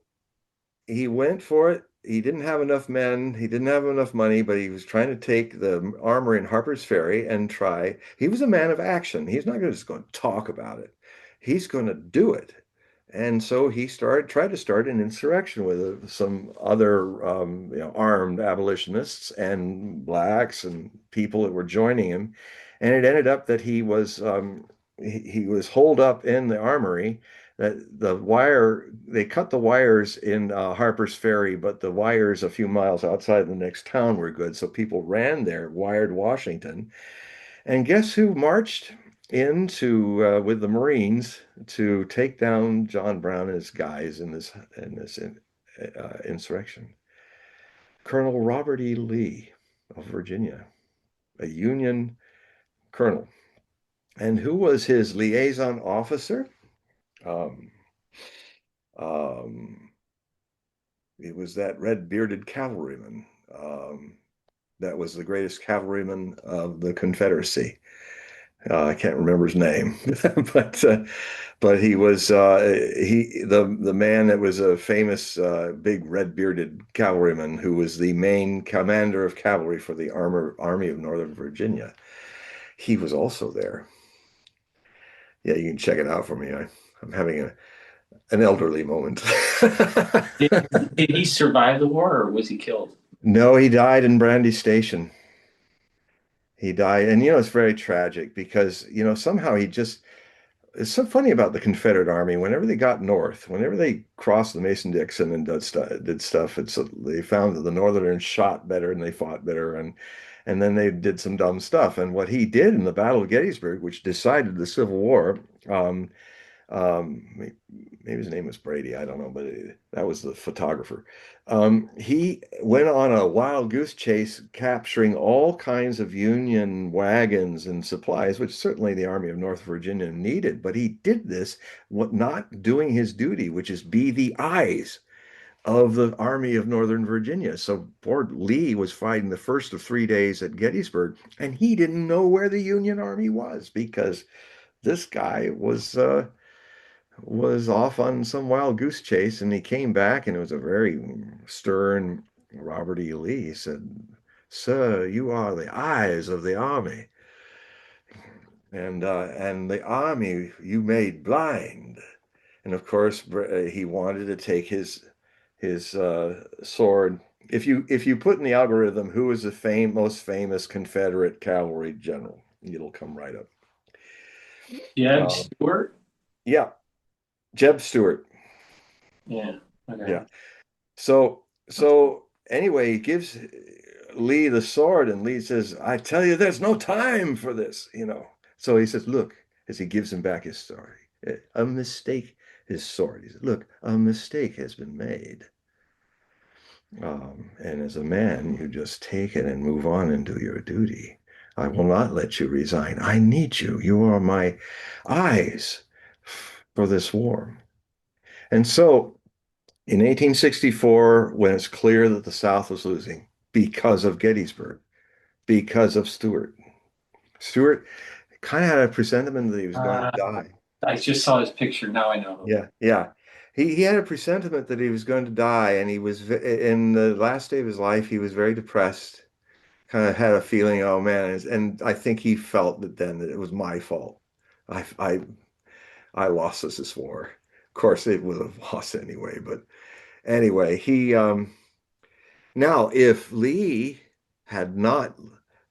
B: he went for it. He didn't have enough men. He didn't have enough money, but he was trying to take the armory in Harper's Ferry and try. He was a man of action. He's not just going to talk about it. he's going to do it. And so he tried to start an insurrection with some other, armed abolitionists and blacks and people that were joining him. And it ended up that he was holed up in the armory. That they cut the wires in Harper's Ferry, but the wires a few miles outside the next town were good. So people ran there, wired Washington. And guess who marched into with the Marines to take down John Brown and his guys in this insurrection? Colonel Robert E. Lee of Virginia, a Union colonel. And who was his liaison officer? Um, um, it was that red-bearded cavalryman. That was the greatest cavalryman of the Confederacy. I can't remember his name, but he was the man that was a famous big red-bearded cavalryman who was the main commander of cavalry for the Army of Northern Virginia. He was also there. Yeah, you can check it out for me. I'm having an elderly moment.
A: Did he survive the war or was he killed?
B: No, he died in Brandy Station. He died, and it's very tragic because somehow he just it's so funny about the Confederate Army. Whenever they got north, whenever they crossed the Mason-Dixon and did stuff, they found that the Northerners shot better and they fought better, and then they did some dumb stuff. And what he did in the Battle of Gettysburg, which decided the Civil War, um, maybe his name was Brady, I don't know, but that was the photographer. He went on a wild goose chase, capturing all kinds of Union wagons and supplies, which certainly the Army of North Virginia needed. But he did this, not doing his duty, which is be the eyes of the Army of Northern Virginia. So poor Lee was fighting the first of 3 days at Gettysburg, and he didn't know where the Union Army was because this guy was off on some wild goose chase, and he came back, and it was a very stern Robert E. Lee. He said, "Sir, you are the eyes of the army, and the army you made blind." And of course, he wanted to take his sword. If you put in the algorithm who is the most famous Confederate cavalry general, it'll come right up.
A: Jeb
B: Uh,
A: Stuart?
B: yeah, Jeb Stuart.
A: Yeah. Okay.
B: Yeah. So anyway, he gives Lee the sword, and Lee says, "I tell you, there's no time for this." So he says, "Look," as he gives him back his sword, a mistake, his sword. He said, "Look, a mistake has been made. And as a man, you just take it and move on and do your duty. I will not let you resign. I need you. You are my eyes for this war." And so in 1864, when it's clear that the South was losing because of Gettysburg, because of Stuart kind of had a presentiment that he was going to
A: Uh,
B: die.
A: I just saw his picture. Now I know.
B: Yeah, yeah. He had a presentiment that he was going to die, and in the last day of his life, he was very depressed. Kind of had a feeling, oh man, and I think he felt that then that it was my fault. I I I lost this war. Of course, it would have lost anyway, but anyway, he now, if Lee had not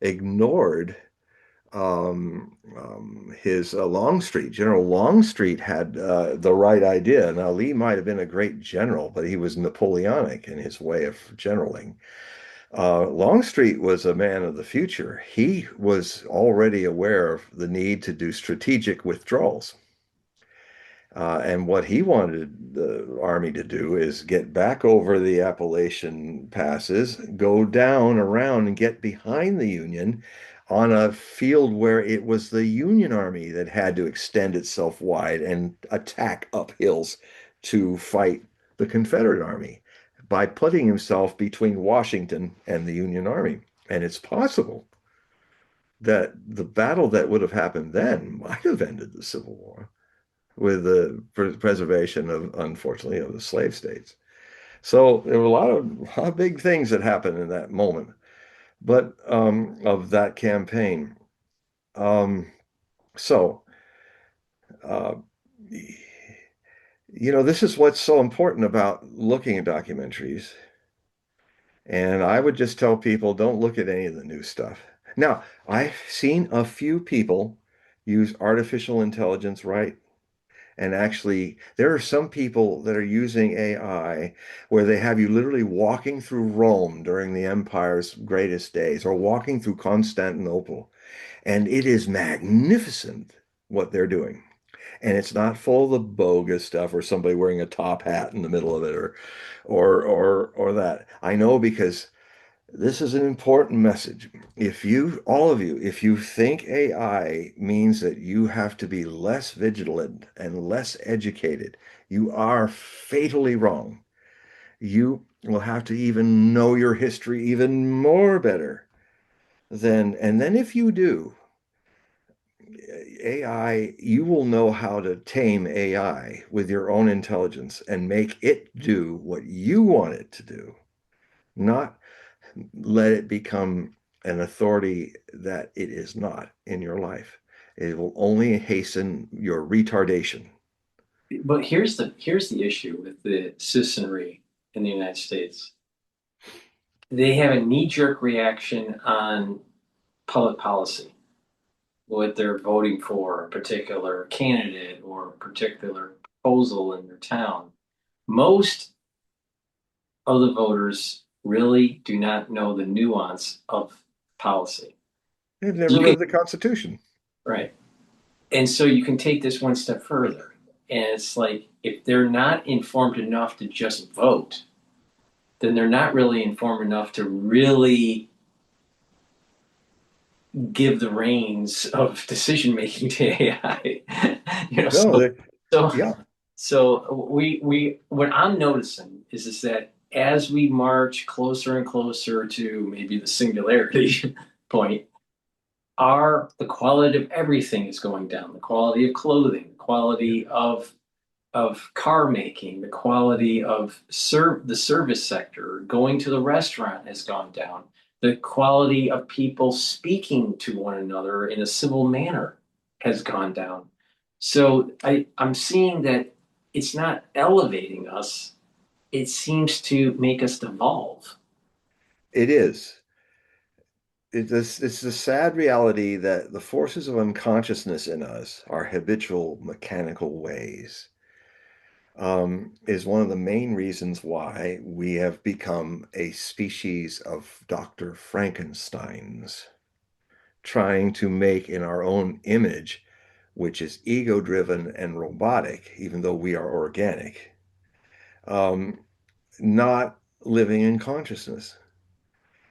B: ignored his Longstreet, General Longstreet had the right idea. Now, Lee might have been a great general, but he was Napoleonic in his way of generaling. Longstreet was a man of the future. He was already aware of the need to do strategic withdrawals. And what he wanted the army to do is get back over the Appalachian passes, go down around and get behind the Union on a field where it was the Union Army that had to extend itself wide and attack up hills to fight the Confederate Army by putting himself between Washington and the Union Army. And it's possible that the battle that would have happened then might have ended the Civil War with the preservation of, unfortunately, of the slave states. So there were a lot of big things that happened in that moment, but of that campaign. Um, so uh, This is what's so important about looking at documentaries. And I would just tell people, don't look at any of the new stuff. Now, I've seen a few people use artificial intelligence right. And actually, there are some people that are using AI where they have you literally walking through Rome during the empire's greatest days or walking through Constantinople. And it is magnificent what they're doing. And it's not full of the bogus stuff or somebody wearing a top hat in the middle of it or that. I know because this is an important message. If you, all of you, if you think AI means that you have to be less vigilant and less educated, you are fatally wrong. You will have to even know your history even more better and then if you do, AI, you will know how to tame AI with your own intelligence and make it do what you want it to do, not let it become an authority that it is not in your life. It will only hasten your retardation.
A: But here's the issue with the citizenry in the United States. They have a knee-jerk reaction on public policy, what they're voting for, a particular candidate or a particular proposal in their town. Most of the voters really do not know the nuance of policy.
B: They've never
A: You can,
B: read the Constitution.
A: right. And so you can take this one step further. And it's like if they're not informed enough to just vote, then they're not really informed enough to really give the reins of decision making to AI. you know,
B: No,
A: so so
B: yeah,
A: we what I'm noticing is that as we march closer and closer to maybe the singularity point, the quality of everything is going down. The quality of clothing, the quality of car making, the quality of the service sector, going to the restaurant has gone down. The quality of people speaking to one another in a civil manner has gone down. So I'm seeing that it's not elevating us, it seems to make us devolve.
B: it is. It's the sad reality that the forces of unconsciousness in us, our habitual mechanical ways, is one of the main reasons why we have become a species of Dr. Frankensteins, trying to make in our own image, which is ego driven and robotic, even though we are organic, um, not living in consciousness.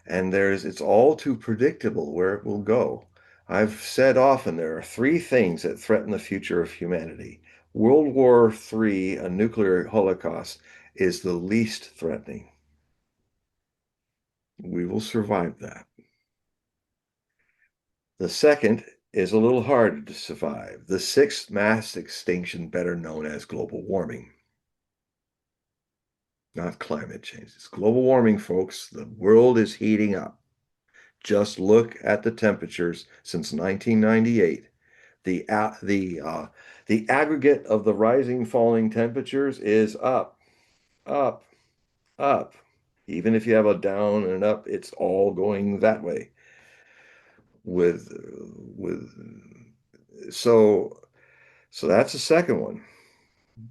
B: And it's all too predictable where it will go. I've said often there are three things that threaten the future of humanity. World War III, a nuclear holocaust, is the least threatening. We will survive that. The second is a little harder to survive. The sixth mass extinction, better known as global warming. Not climate change. It's global warming, folks. The world is heating up. Just look at the temperatures since 1998. The aggregate of the rising falling temperatures is up, up, up. Even if you have a down and an up, it's all going that way. With so so that's the second one.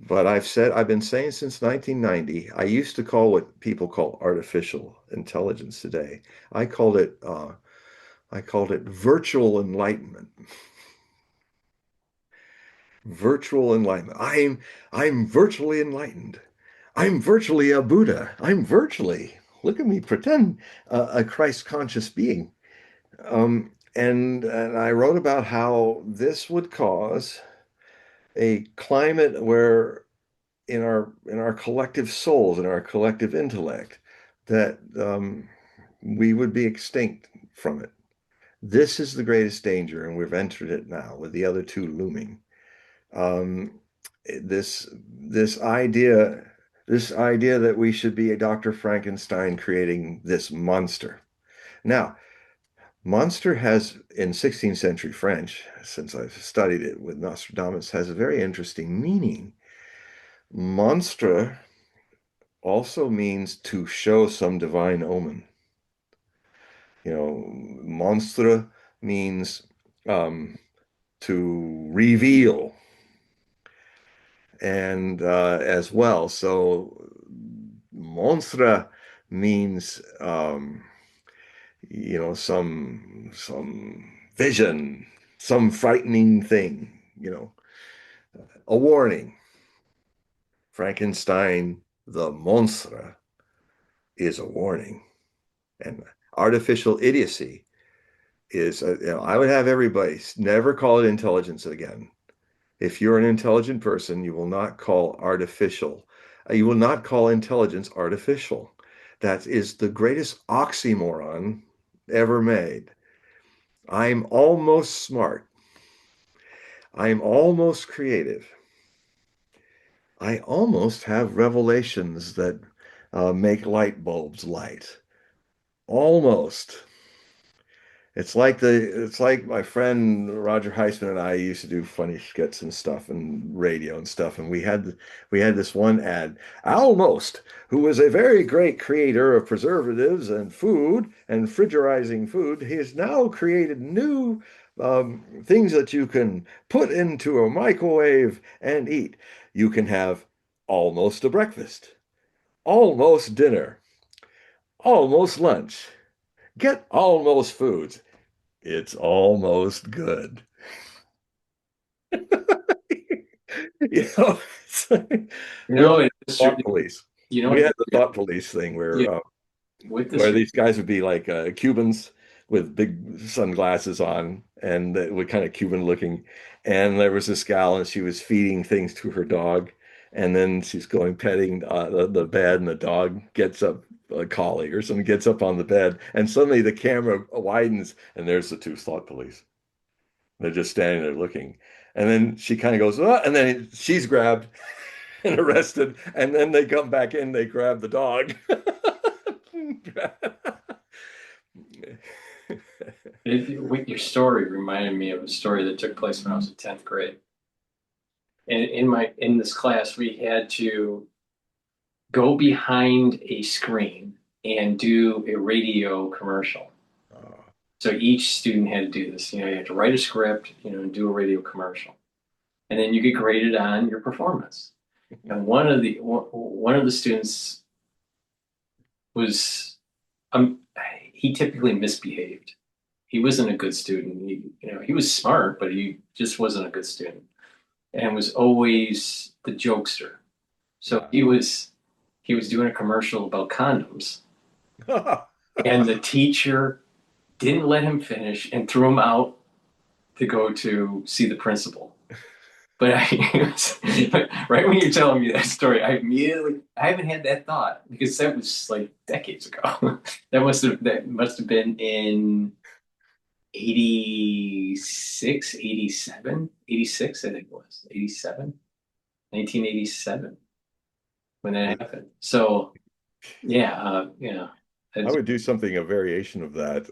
B: But I've been saying since 1990, I used to call what people call artificial intelligence today. I called it virtual enlightenment. Virtual enlightenment. I'm virtually enlightened. I'm virtually a Buddha. I'm virtually, look at me, pretend a Christ conscious being. And I wrote about how this would cause a climate where in our collective souls, in our collective intellect, that we would be extinct from it. This is the greatest danger, and we've entered it now with the other two looming. Um, this idea that we should be a Dr. Frankenstein creating this monster. Now, Monster has, in 16th century French, since I've studied it with Nostradamus, has a very interesting meaning. Monstre also means to show some divine omen. Monstre means um, to reveal and as well. So monstre means some vision, some frightening thing, a warning. Frankenstein, the monstre, is a warning. And artificial idiocy is, I would have everybody never call it intelligence again. If you're an intelligent person, you will not call artificial. You will not call intelligence artificial. That is the greatest oxymoron ever made. I'm almost smart. I'm almost creative. I almost have revelations that make light bulbs light. Almost. It's like my friend Roger Heisman and I used to do funny skits and stuff and radio and stuff, and we had this one ad, Almost, who was a very great creator of preservatives and food and frigerizing food. He has now created new things that you can put into a microwave and eat. You can have almost a breakfast, almost dinner, almost lunch. Get almost foods. It's almost good. You know, it's like-
A: You
B: we all
A: know,
B: had
A: it's,
B: thought police.
A: you know
B: We
A: what?
B: had the thought police thing
A: Yeah, with this,
B: where these guys would be like Cubans with big sunglasses on, and they were kind of Cuban looking. And there was this gal, and she was feeding things to her dog, and then she's going petting the bed, and the dog gets up, a collie or something gets up on the bed, and suddenly the camera widens, and there's the two thought police. They're just standing there looking. And then she kind of goes, oh, and then she's grabbed and arrested. And then they come back in, they grab the dog.
A: with your story reminded me of a story that took place when I was in 10th grade. And in this class, we had to go behind a screen and do a radio commercial. So each student had to do this. You had to write a script, and do a radio commercial, and then you get graded on your performance. And one of the students was um he typically misbehaved. He wasn't a good student. He was smart, but he just wasn't a good student, and was always the jokester. So he was doing a commercial about condoms, and the teacher didn't let him finish and threw him out to go to see the principal. But right when you're telling me that story, I haven't had that thought because that was like decades ago. That must have been in 86, 87, 86, I think it was 87, 1987 when that happened. So yeah,
B: I would do something, a variation of that.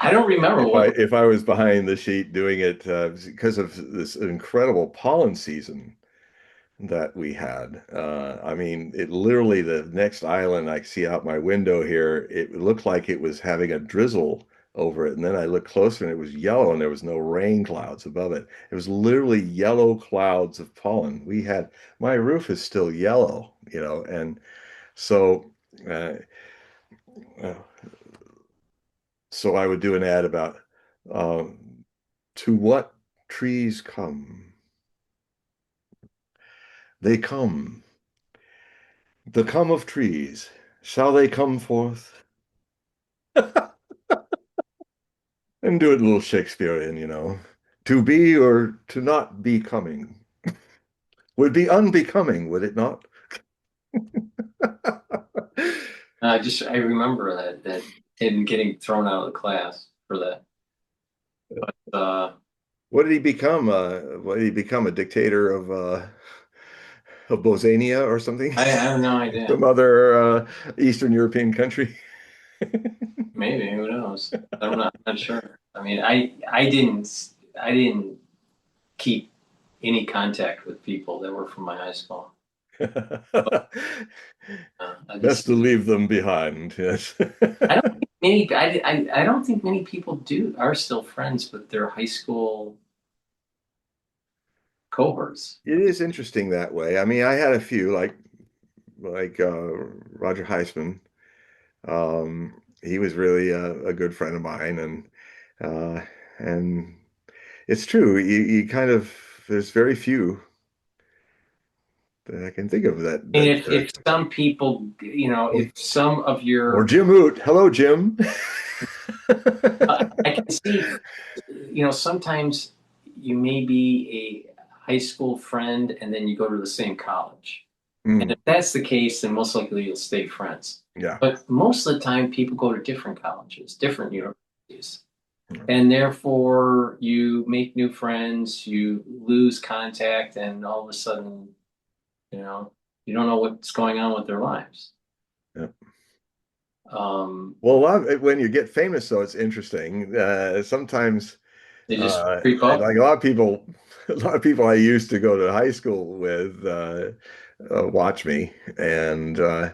A: I don't remember
B: If I
A: what.
B: if I was behind the sheet doing it because of this incredible pollen season that we had. I mean, it literally the next island I see out my window here, it looked like it was having a drizzle over it. And then I looked closer and it was yellow and there was no rain clouds above it. It was literally yellow clouds of pollen. My roof is still yellow, and so uh, uh, so I would do an ad about uh, to what trees come. They come. The come of trees. Shall they come forth? And do it a little Shakespearean, To be or to not be coming would be unbecoming, would it not?
A: I remember that and getting thrown out of the class for that. But
B: What did he become? What did he become? A dictator of Bosnia or something?
A: I have no idea.
B: Some other Eastern European country?
A: Maybe, who knows? I'm not sure. I mean, I didn't keep any contact with people that were from my high school. I
B: Best
A: just
B: to leave them behind, yes.
A: I don't think I don't think many people do are still friends with their high school cohorts.
B: It is interesting that way. I mean, I had a few like Roger Heisman. He was really a good friend of mine, uh, and it's true. You kind of there's very few that I can think of
A: And
B: that
A: if some people, if some of
B: or
A: your,
B: Jim Oot. Hello, Jim.
A: I can see, sometimes you may be a high school friend and then you go to the same college. And
B: Mm,
A: if that's the case, then most likely you'll stay friends.
B: yeah.
A: But most of the time, people go to different colleges, different universities. And therefore, you make new friends, you lose contact, and all of a sudden, you know, you don't know what's going on with their lives.
B: Yeah.
A: Um,
B: Well, when you get famous, though, it's interesting. Sometimes,
A: they just creep up.
B: like a lot of people, a lot of people I used to go to high school with watch me, and
A: Uh,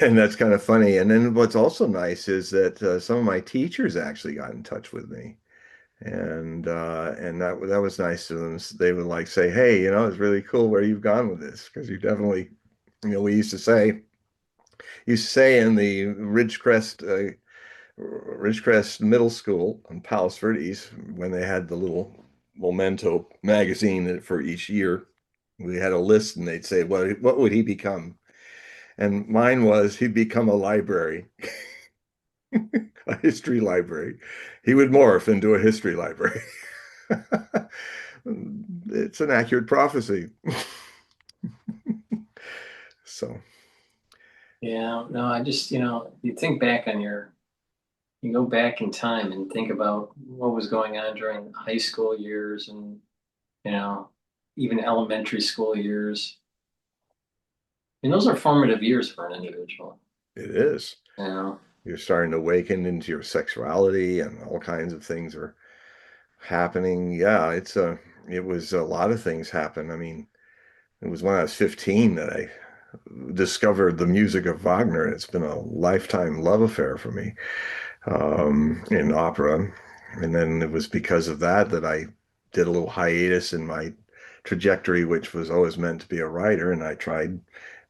B: and that's kind of funny. And then what's also nice is that some of my teachers actually got in touch with me, and that was nice to them. They would like say, "Hey, it's really cool where you've gone with this because you definitely, we used to say in the Ridgecrest Middle School on Palos Verdes, when they had the little memento magazine for each year, we had a list and they'd say, what would he become? And mine was he'd become a library, a history library. He would morph into a history library. It's an accurate prophecy. So,
A: yeah, no, I just, you think back on you go back in time and think about what was going on during high school years and, you know, even elementary school years. And those are formative years for an individual,
B: it is.
A: you know.
B: You're starting to awaken into your sexuality and all kinds of things are happening. Yeah, it was a lot of things happen. I mean, it was when I was 15 that I discovered the music of Wagner. It's been a lifetime love affair for me in opera. And then it was because of that that I did a little hiatus in my trajectory, which was always meant to be a writer. And I tried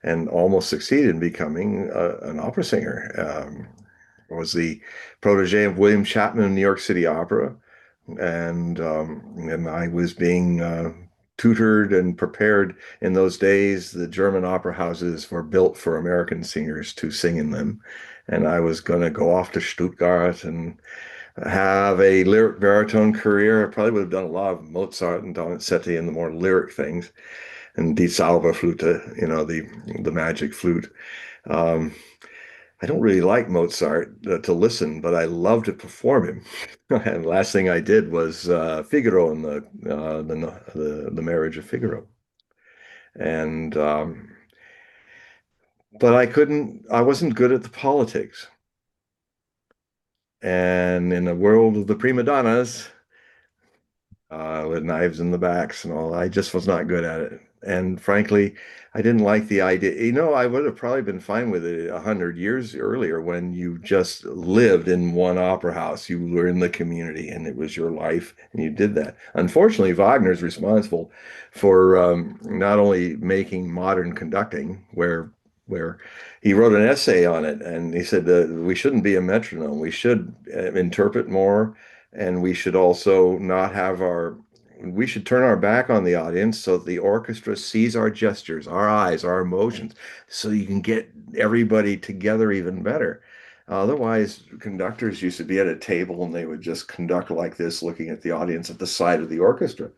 B: and almost succeeded in becoming an opera singer. I was the protege of William Chapman in New York City Opera, and I was being tutored and prepared in those days. The German opera houses were built for American singers to sing in them, and I was going to go off to Stuttgart and have a lyric baritone career. I probably would have done a lot of Mozart and Donizetti and the more lyric things, and Die Zauberflöte, the magic flute. Um, I don't really like Mozart to listen, but I love to perform him. And last thing I did was Figaro in the Marriage of Figaro. And but I wasn't good at the politics. And in the world of the prima donnas, with knives in the backs and all. I just was not good at it. And frankly, I didn't like the idea. I would have probably been fine with it 100 years earlier when you just lived in one opera house. You were in the community and it was your life and you did that. Unfortunately, Wagner's responsible for not only making modern conducting, where he wrote an essay on it and he said that we shouldn't be a metronome. We should interpret more and we should also not have we should turn our back on the audience so that the orchestra sees our gestures, our eyes, our emotions, so you can get everybody together even better. Otherwise, conductors used to be at a table and they would just conduct like this, looking at the audience at the side of the orchestra.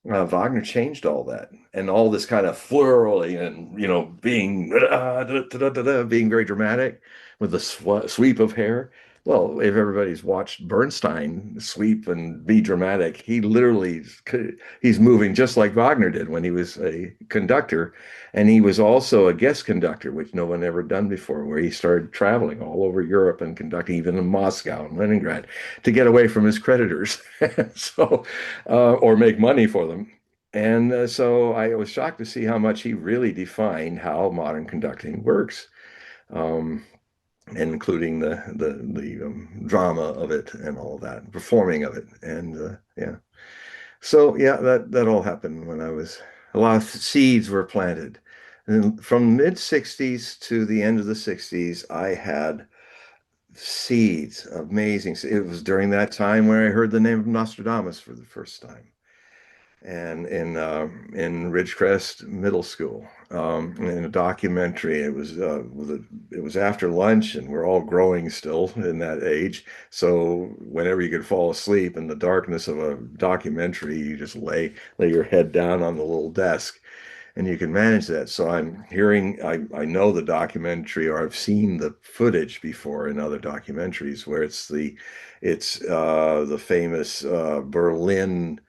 B: Wagner changed all that, and all this kind of flurry and being being very dramatic with the sweep of hair. Well, if everybody's watched Bernstein sweep and be dramatic, he literally he's moving just like Wagner did when he was a conductor, and he was also a guest conductor, which no one ever done before, where he started traveling all over Europe and conducting, even in Moscow and Leningrad, to get away from his creditors, so or make money for them. And so I was shocked to see how much he really defined how modern conducting works. Um, including the drama of it and all that, performing of it, and yeah. So yeah, that all happened when I was a lot of seeds were planted. And from mid 60s to the end of the 60s, I had seeds, amazing. It was during that time where I heard the name of Nostradamus for the first time and in Ridgecrest Middle School. In a documentary, it was after lunch, and we're all growing still in that age. So whenever you could fall asleep in the darkness of a documentary, you just lay your head down on the little desk, and you can manage that. So I know the documentary, or I've seen the footage before in other documentaries where it's the famous Berlin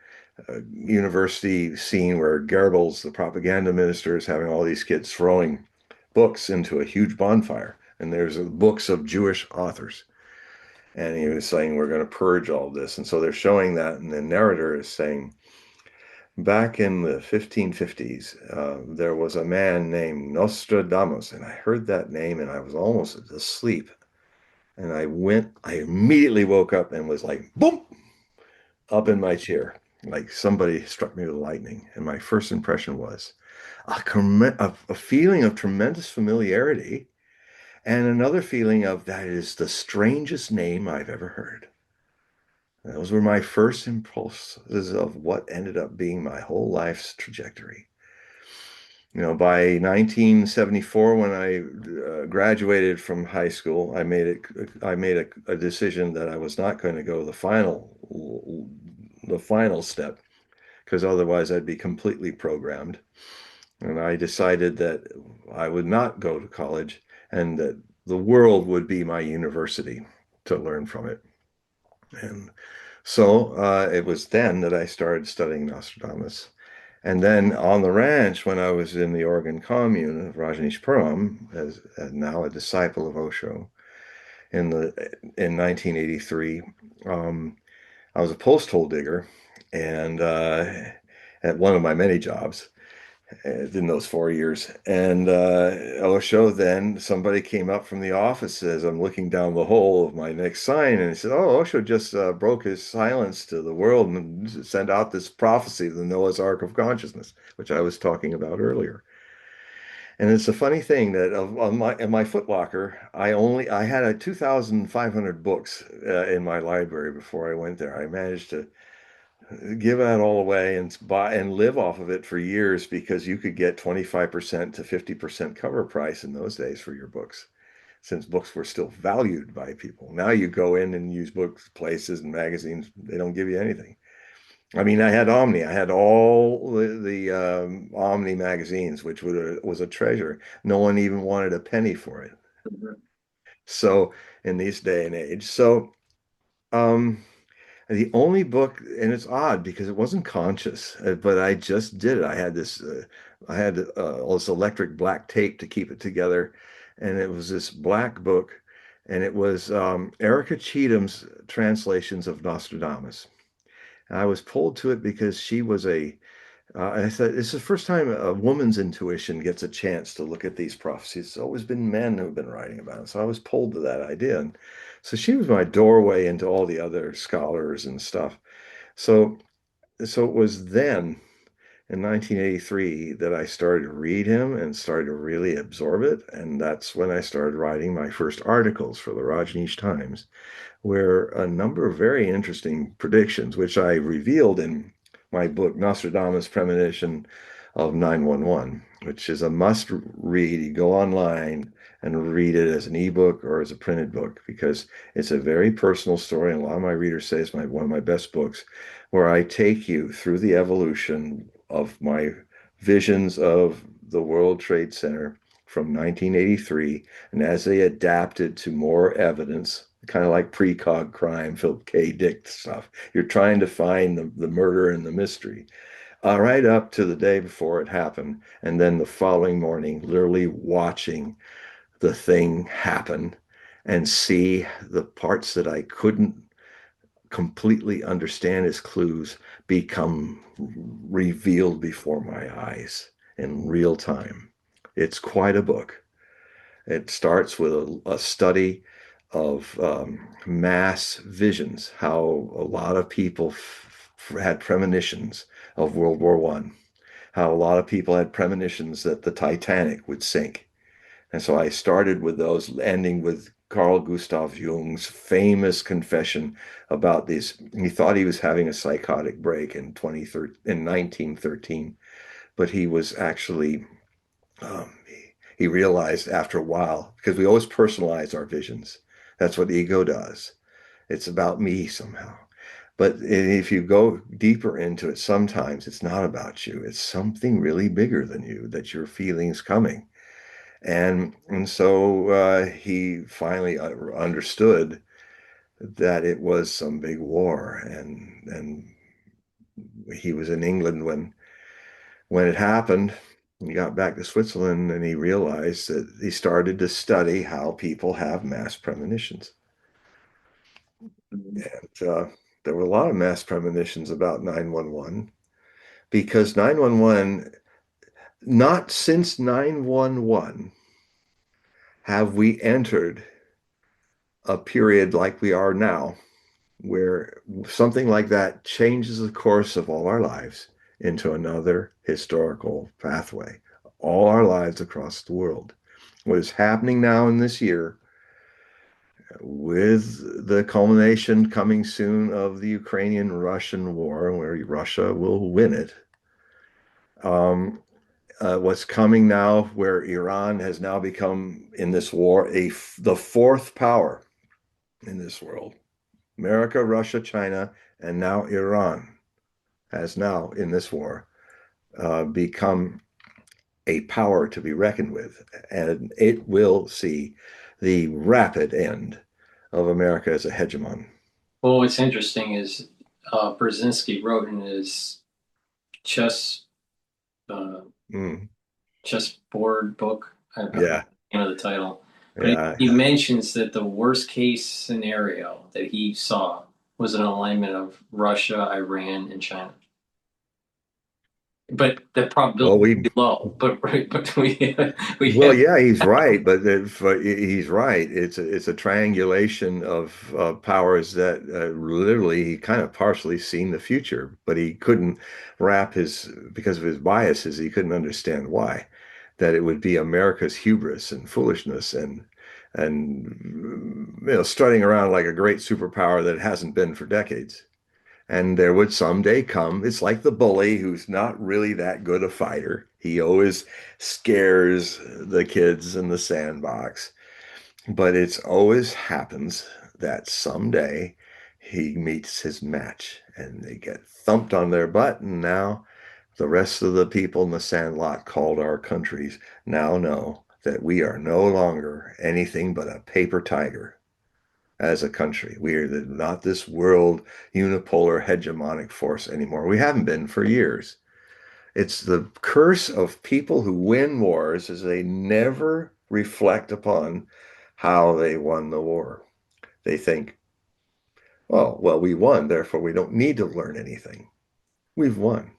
B: university scene where Goebbels, the propaganda minister, is having all these kids throwing books into a huge bonfire. And there's books of Jewish authors. And he was saying, we're going to purge all this. And so they're showing that. And the narrator is saying, back in the 1550s, there was a man named Nostradamus. And I heard that name and I was almost asleep. And I immediately woke up and was like, boom, up in my chair, like somebody struck me with lightning. And my first impression was a feeling of tremendous familiarity and another feeling of that is the strangest name I've ever heard. Those were my first impulses of what ended up being my whole life's trajectory. By 1974, when I graduated from high school, I made a decision that I was not going to go the final step because otherwise I'd be completely programmed. And I decided that I would not go to college and that the world would be my university to learn from it. And so it was then that I started studying Nostradamus. And then on the ranch, when I was in the Oregon commune of Rajneeshpuram, as now a disciple of Osho, in 1983, I was a post hole digger, and at one of my many jobs in those 4 years. And Osho, then somebody came up from the office as I'm looking down the hole of my next sign, and he said, "Oh, Osho just broke his silence to the world and sent out this prophecy, the Noah's Ark of Consciousness, which I was talking about earlier." And it's a funny thing that on my in my footlocker, I had a 2,500 books in my library before I went there. I managed to give that all away and buy and live off of it for years because you could get 25% to 50% cover price in those days for your books, since books were still valued by people. Now you go in and use books, places and magazines, they don't give you anything. I mean, I had Omni. I had all the Omni magazines, which was a treasure. No one even wanted a penny for it. So in this day and age, um, the only book, and it's odd because it wasn't conscious, but I just did it. I had all this electric black tape to keep it together, and it was this black book, and it was Erica Cheatham's translations of Nostradamus. And I was pulled to it because she was I said, it's the first time a woman's intuition gets a chance to look at these prophecies. It's always been men who've been writing about it. So I was pulled to that idea. And so she was my doorway into all the other scholars and stuff. So, so it was then in 1983 that I started to read him and started to really absorb it. And that's when I started writing my first articles for the Rajneesh Times where a number of very interesting predictions, which I revealed in my book, Nostradamus Premonition of 911, which is a must read. You go online and read it as an ebook or as a printed book because it's a very personal story. And a lot of my readers say it's one of my best books, where I take you through the evolution of my visions of the World Trade Center from 1983 and as they adapted to more evidence kind of like precog crime, Philip K. Dick stuff. You're trying to find the murder and the mystery. Right up to the day before it happened, and then the following morning, literally watching the thing happen and see the parts that I couldn't completely understand as clues become revealed before my eyes in real time. It's quite a book. It starts with a study of mass visions, how a lot of people had premonitions of World War One, how a lot of people had premonitions that the Titanic would sink. And so I started with those, ending with Carl Gustav Jung's famous confession about this. He thought he was having a psychotic break in 1913, but he was actually um, he realized after a while, because we always personalize our visions. That's what ego does. It's about me somehow. But if you go deeper into it, sometimes it's not about you. It's something really bigger than you that you're feeling is coming. And so he finally understood that it was some big war, and he was in England when it happened. He got back to Switzerland and he realized that he started to study how people have mass premonitions. And there were a lot of mass premonitions about 911 because 911, not since 911 have we entered a period like we are now, where something like that changes the course of all our lives into another historical pathway, all our lives across the world. What is happening now in this year, with the culmination coming soon of the Ukrainian-Russian war, where Russia will win it, what's coming now, where Iran has now become in this war the fourth power in this world. America, Russia, China, and now Iran has now, in this war, become a power to be reckoned with. And it will see the rapid end of America as a hegemon.
A: Well, what's interesting is Brzezinski wrote in his chess uh,
B: Mm,
A: chessboard book. I don't
B: yeah,
A: know the title, but
B: yeah.
A: he mentions that the worst case scenario that he saw was an alignment of Russia, Iran, and China. But the probability
B: Well, we
A: is low. But right, but we
B: Well,
A: have.
B: yeah, he's right, but he's right. It's a triangulation of powers that literally he kind of partially seen the future, but he couldn't wrap his because of his biases. He couldn't understand why that it would be America's hubris and foolishness and strutting around like a great superpower that it hasn't been for decades. And there would someday come, it's like the bully who's not really that good a fighter. He always scares the kids in the sandbox. But it's always happens that someday he meets his match and they get thumped on their butt. And now the rest of the people in the sandlot called our countries now know that we are no longer anything but a paper tiger as a country. We are not this world unipolar hegemonic force anymore. We haven't been for years. It's the curse of people who win wars is they never reflect upon how they won the war. They think, oh, well, we won, therefore we don't need to learn anything. We've won.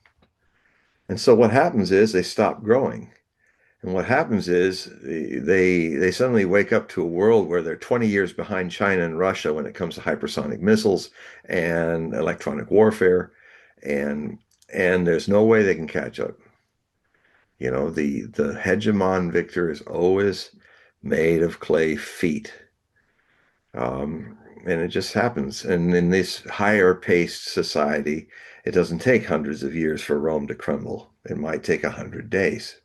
B: And so what happens is they stop growing. And what happens is they suddenly wake up to a world where they're 20 years behind China and Russia when it comes to hypersonic missiles and electronic warfare, and and there's no way they can catch up. The hegemon victor is always made of clay feet. And it just happens. And in this higher paced society, it doesn't take hundreds of years for Rome to crumble. It might take 100 days.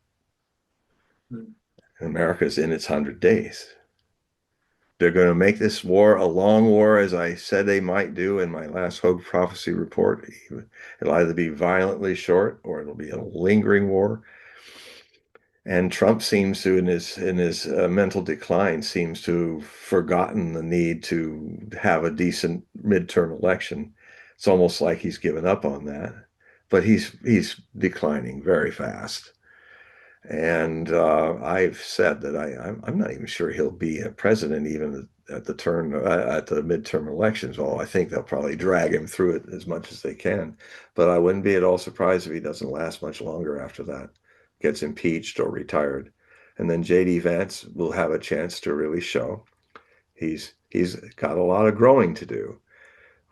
B: America's in its 100 days. They're going to make this war a long war, as I said they might do in my last Hogue prophecy report. It'll either be violently short or it'll be a lingering war. And Trump seems to, in his mental decline, seems to have forgotten the need to have a decent midterm election. It's almost like he's given up on that, but he's declining very fast. And I've said that I'm not even sure he'll be a president even at the turn at the midterm elections. Well, I think they'll probably drag him through it as much as they can. But I wouldn't be at all surprised if he doesn't last much longer after that, gets impeached or retired. And then J.D. Vance will have a chance to really show he's got a lot of growing to do.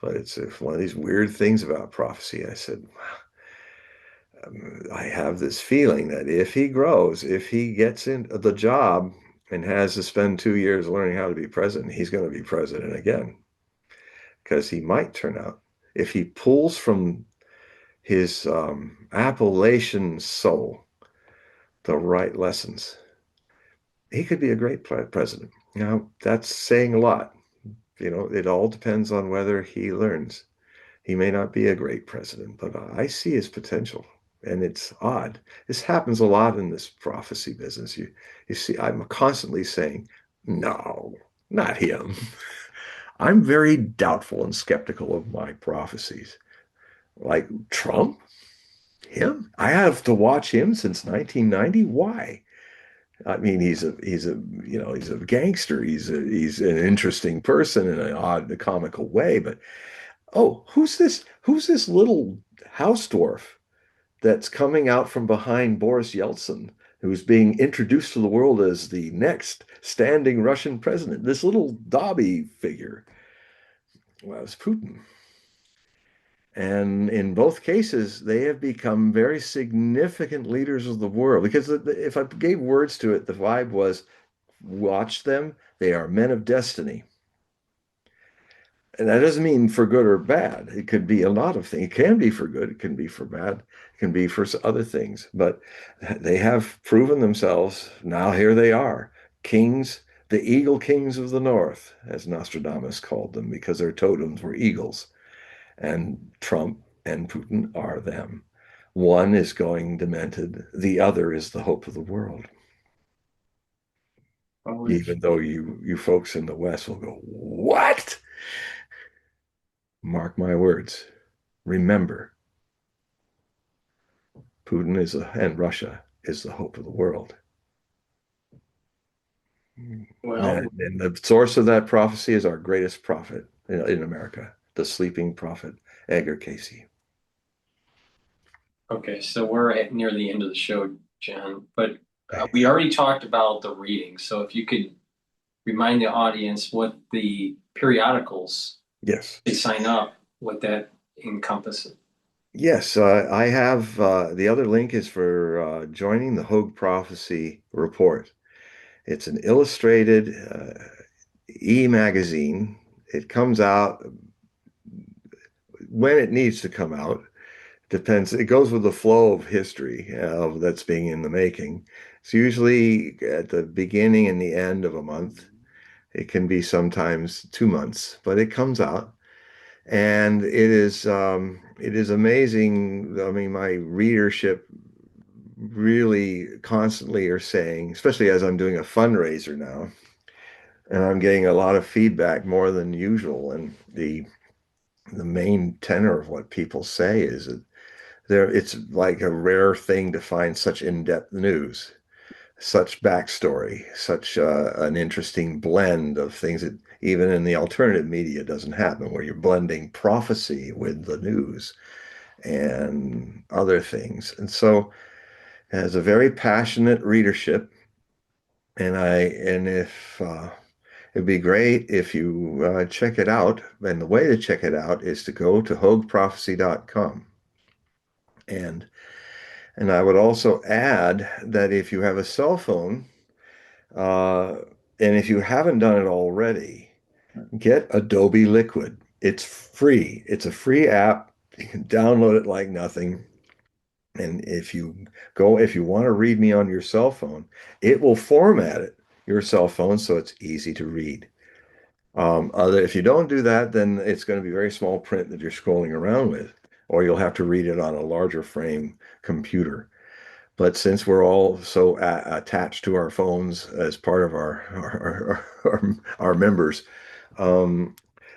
B: But it's one of these weird things about prophecy. I said, I have this feeling that if he grows, if he gets into the job and has to spend 2 years learning how to be president, he's going to be president again because he might turn out, if he pulls from his Appalachian soul the right lessons, he could be a great president. Now, that's saying a lot. It all depends on whether he learns. He may not be a great president, but I see his potential. And it's odd. This happens a lot in this prophecy business. You see, I'm constantly saying, no, not him. I'm very doubtful and skeptical of my prophecies. Like Trump, him? I have to watch him since 1990. Why? I mean, he's a gangster. He's an interesting person in an odd, comical way. But oh, who's this? Who's this little house dwarf that's coming out from behind Boris Yeltsin, who's being introduced to the world as the next standing Russian president? This little Dobby figure. Well, it's Putin. And in both cases, they have become very significant leaders of the world. Because if I gave words to it, the vibe was watch them. They are men of destiny. And that doesn't mean for good or bad. It could be a lot of things. It can be for good. It can be for bad. It can be for other things. But they have proven themselves. Now here they are, kings, the eagle kings of the north, as Nostradamus called them, because their totems were eagles. And Trump and Putin are them. One is going demented. The other is the hope of the world. Even though you folks in the West will go, what? Mark my words. Remember, and Russia is the hope of the world.
A: Well,
B: And the source of that prophecy is our greatest prophet in America, the sleeping prophet, Edgar Casey.
A: okay, so we're at near the end of the show, John, but we already talked about the reading. So if you could remind the audience what the periodicals
B: Yes.
A: to sign up, what that encompasses.
B: Yes, I have the other link is for joining the Hogue Prophecy Report. It's an illustrated e-magazine. It comes out when it needs to come out. Depends. It goes with the flow of history that's being in the making. It's usually at the beginning and the end of a month. It can be sometimes 2 months, but it comes out. And it is amazing. I mean, my readership really constantly are saying, especially as I'm doing a fundraiser now, and I'm getting a lot of feedback more than usual. And the main tenor of what people say is that it's like a rare thing to find such in-depth news, such backstory, such an interesting blend of things that even in the alternative media doesn't happen, where you're blending prophecy with the news and other things. And so it has a very passionate readership. And if it'd be great if you check it out. And the way to check it out is to go to hogueprophecy.com. And and I would also add that if you have a cell phone, uh, and if you haven't done it already, get Adobe Liquid. It's free. It's a free app. You can download it like nothing. And if you want to read me on your cell phone, it will format it, your cell phone, so it's easy to read. If you don't do that, then it's going to be very small print that you're scrolling around with, or you'll have to read it on a larger frame computer. But since we're all so attached to our phones as part of our members, um,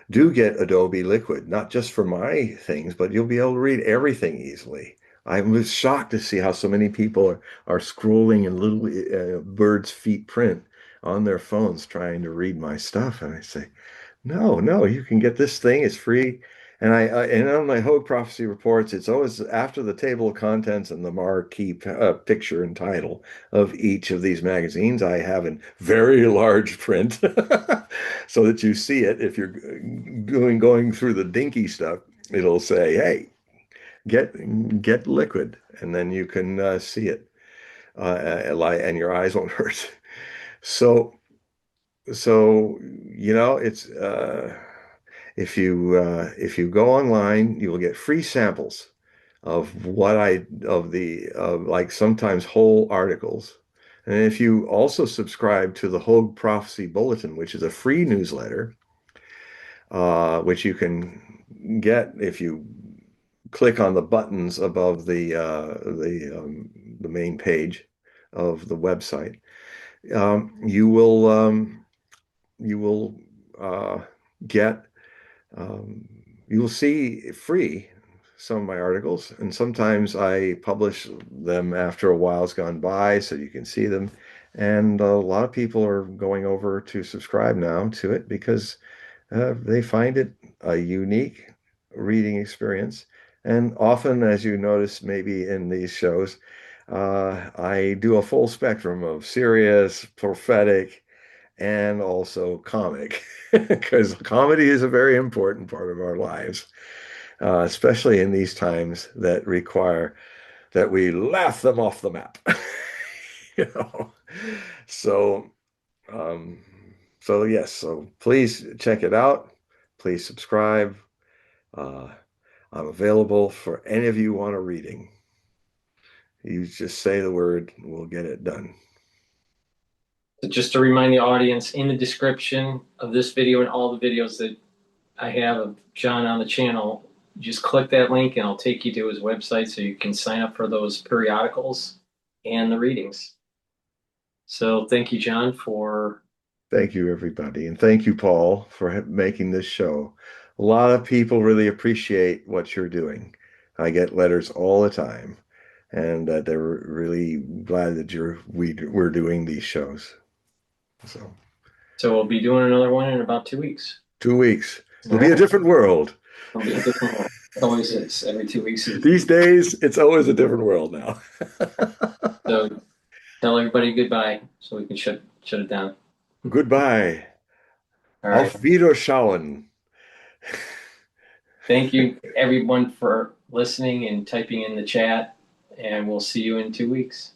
B: do get Adobe Liquid, not just for my things, but you'll be able to read everything easily. I was shocked to see how so many people are scrolling in little bird's feet print on their phones trying to read my stuff. And I say, no, no, you can get this thing. It's free. And on my Hogue Prophecy reports, it's always after the table of contents and the marquee picture and title of each of these magazines. I have in very large print so that you see it. If you're going through the dinky stuff, it'll say, "Hey, get liquid," and then you can see it, and your eyes won't hurt. So it's if you go online, you will get free samples of like sometimes whole articles. And if you also subscribe to the Hogue Prophecy Bulletin, which is a free newsletter, which you can get if you click on the buttons above the main page of the website, um, you will um, you will get um, you will see free some of my articles, and sometimes I publish them after a while's gone by so you can see them. And a lot of people are going over to subscribe now to it because they find it a unique reading experience. And often, as you notice, maybe in these shows, I do a full spectrum of serious, prophetic, and also comic, because comedy is a very important part of our lives, especially in these times that require that we laugh them off the map. you know. So, um, so yes, so please check it out. Please subscribe. Uh, I'm available for any of you want a reading. You just say the word, we'll get it done.
A: So just to remind the audience, in the description of this video and all the videos that I have of John on the channel, just click that link and I'll take you to his website so you can sign up for those periodicals and the readings. So thank you, John, for
B: Thank you, everybody. And thank you, Paul, for making this show. A lot of people really appreciate what you're doing. I get letters all the time, and they're really glad that we're doing these shows. So,
A: so we'll be doing another one in about 2 weeks.
B: 2 weeks.
A: All
B: It'll be a
A: right.
B: different world.
A: It'll be a different one. It always is. Every 2 weeks is.
B: These days, it's always a different world now.
A: So tell everybody goodbye so we can shut it down.
B: Goodbye.
A: All right.
B: Auf Wiederschauen.
A: Thank you everyone for listening and typing in the chat, and we'll see you in 2 weeks.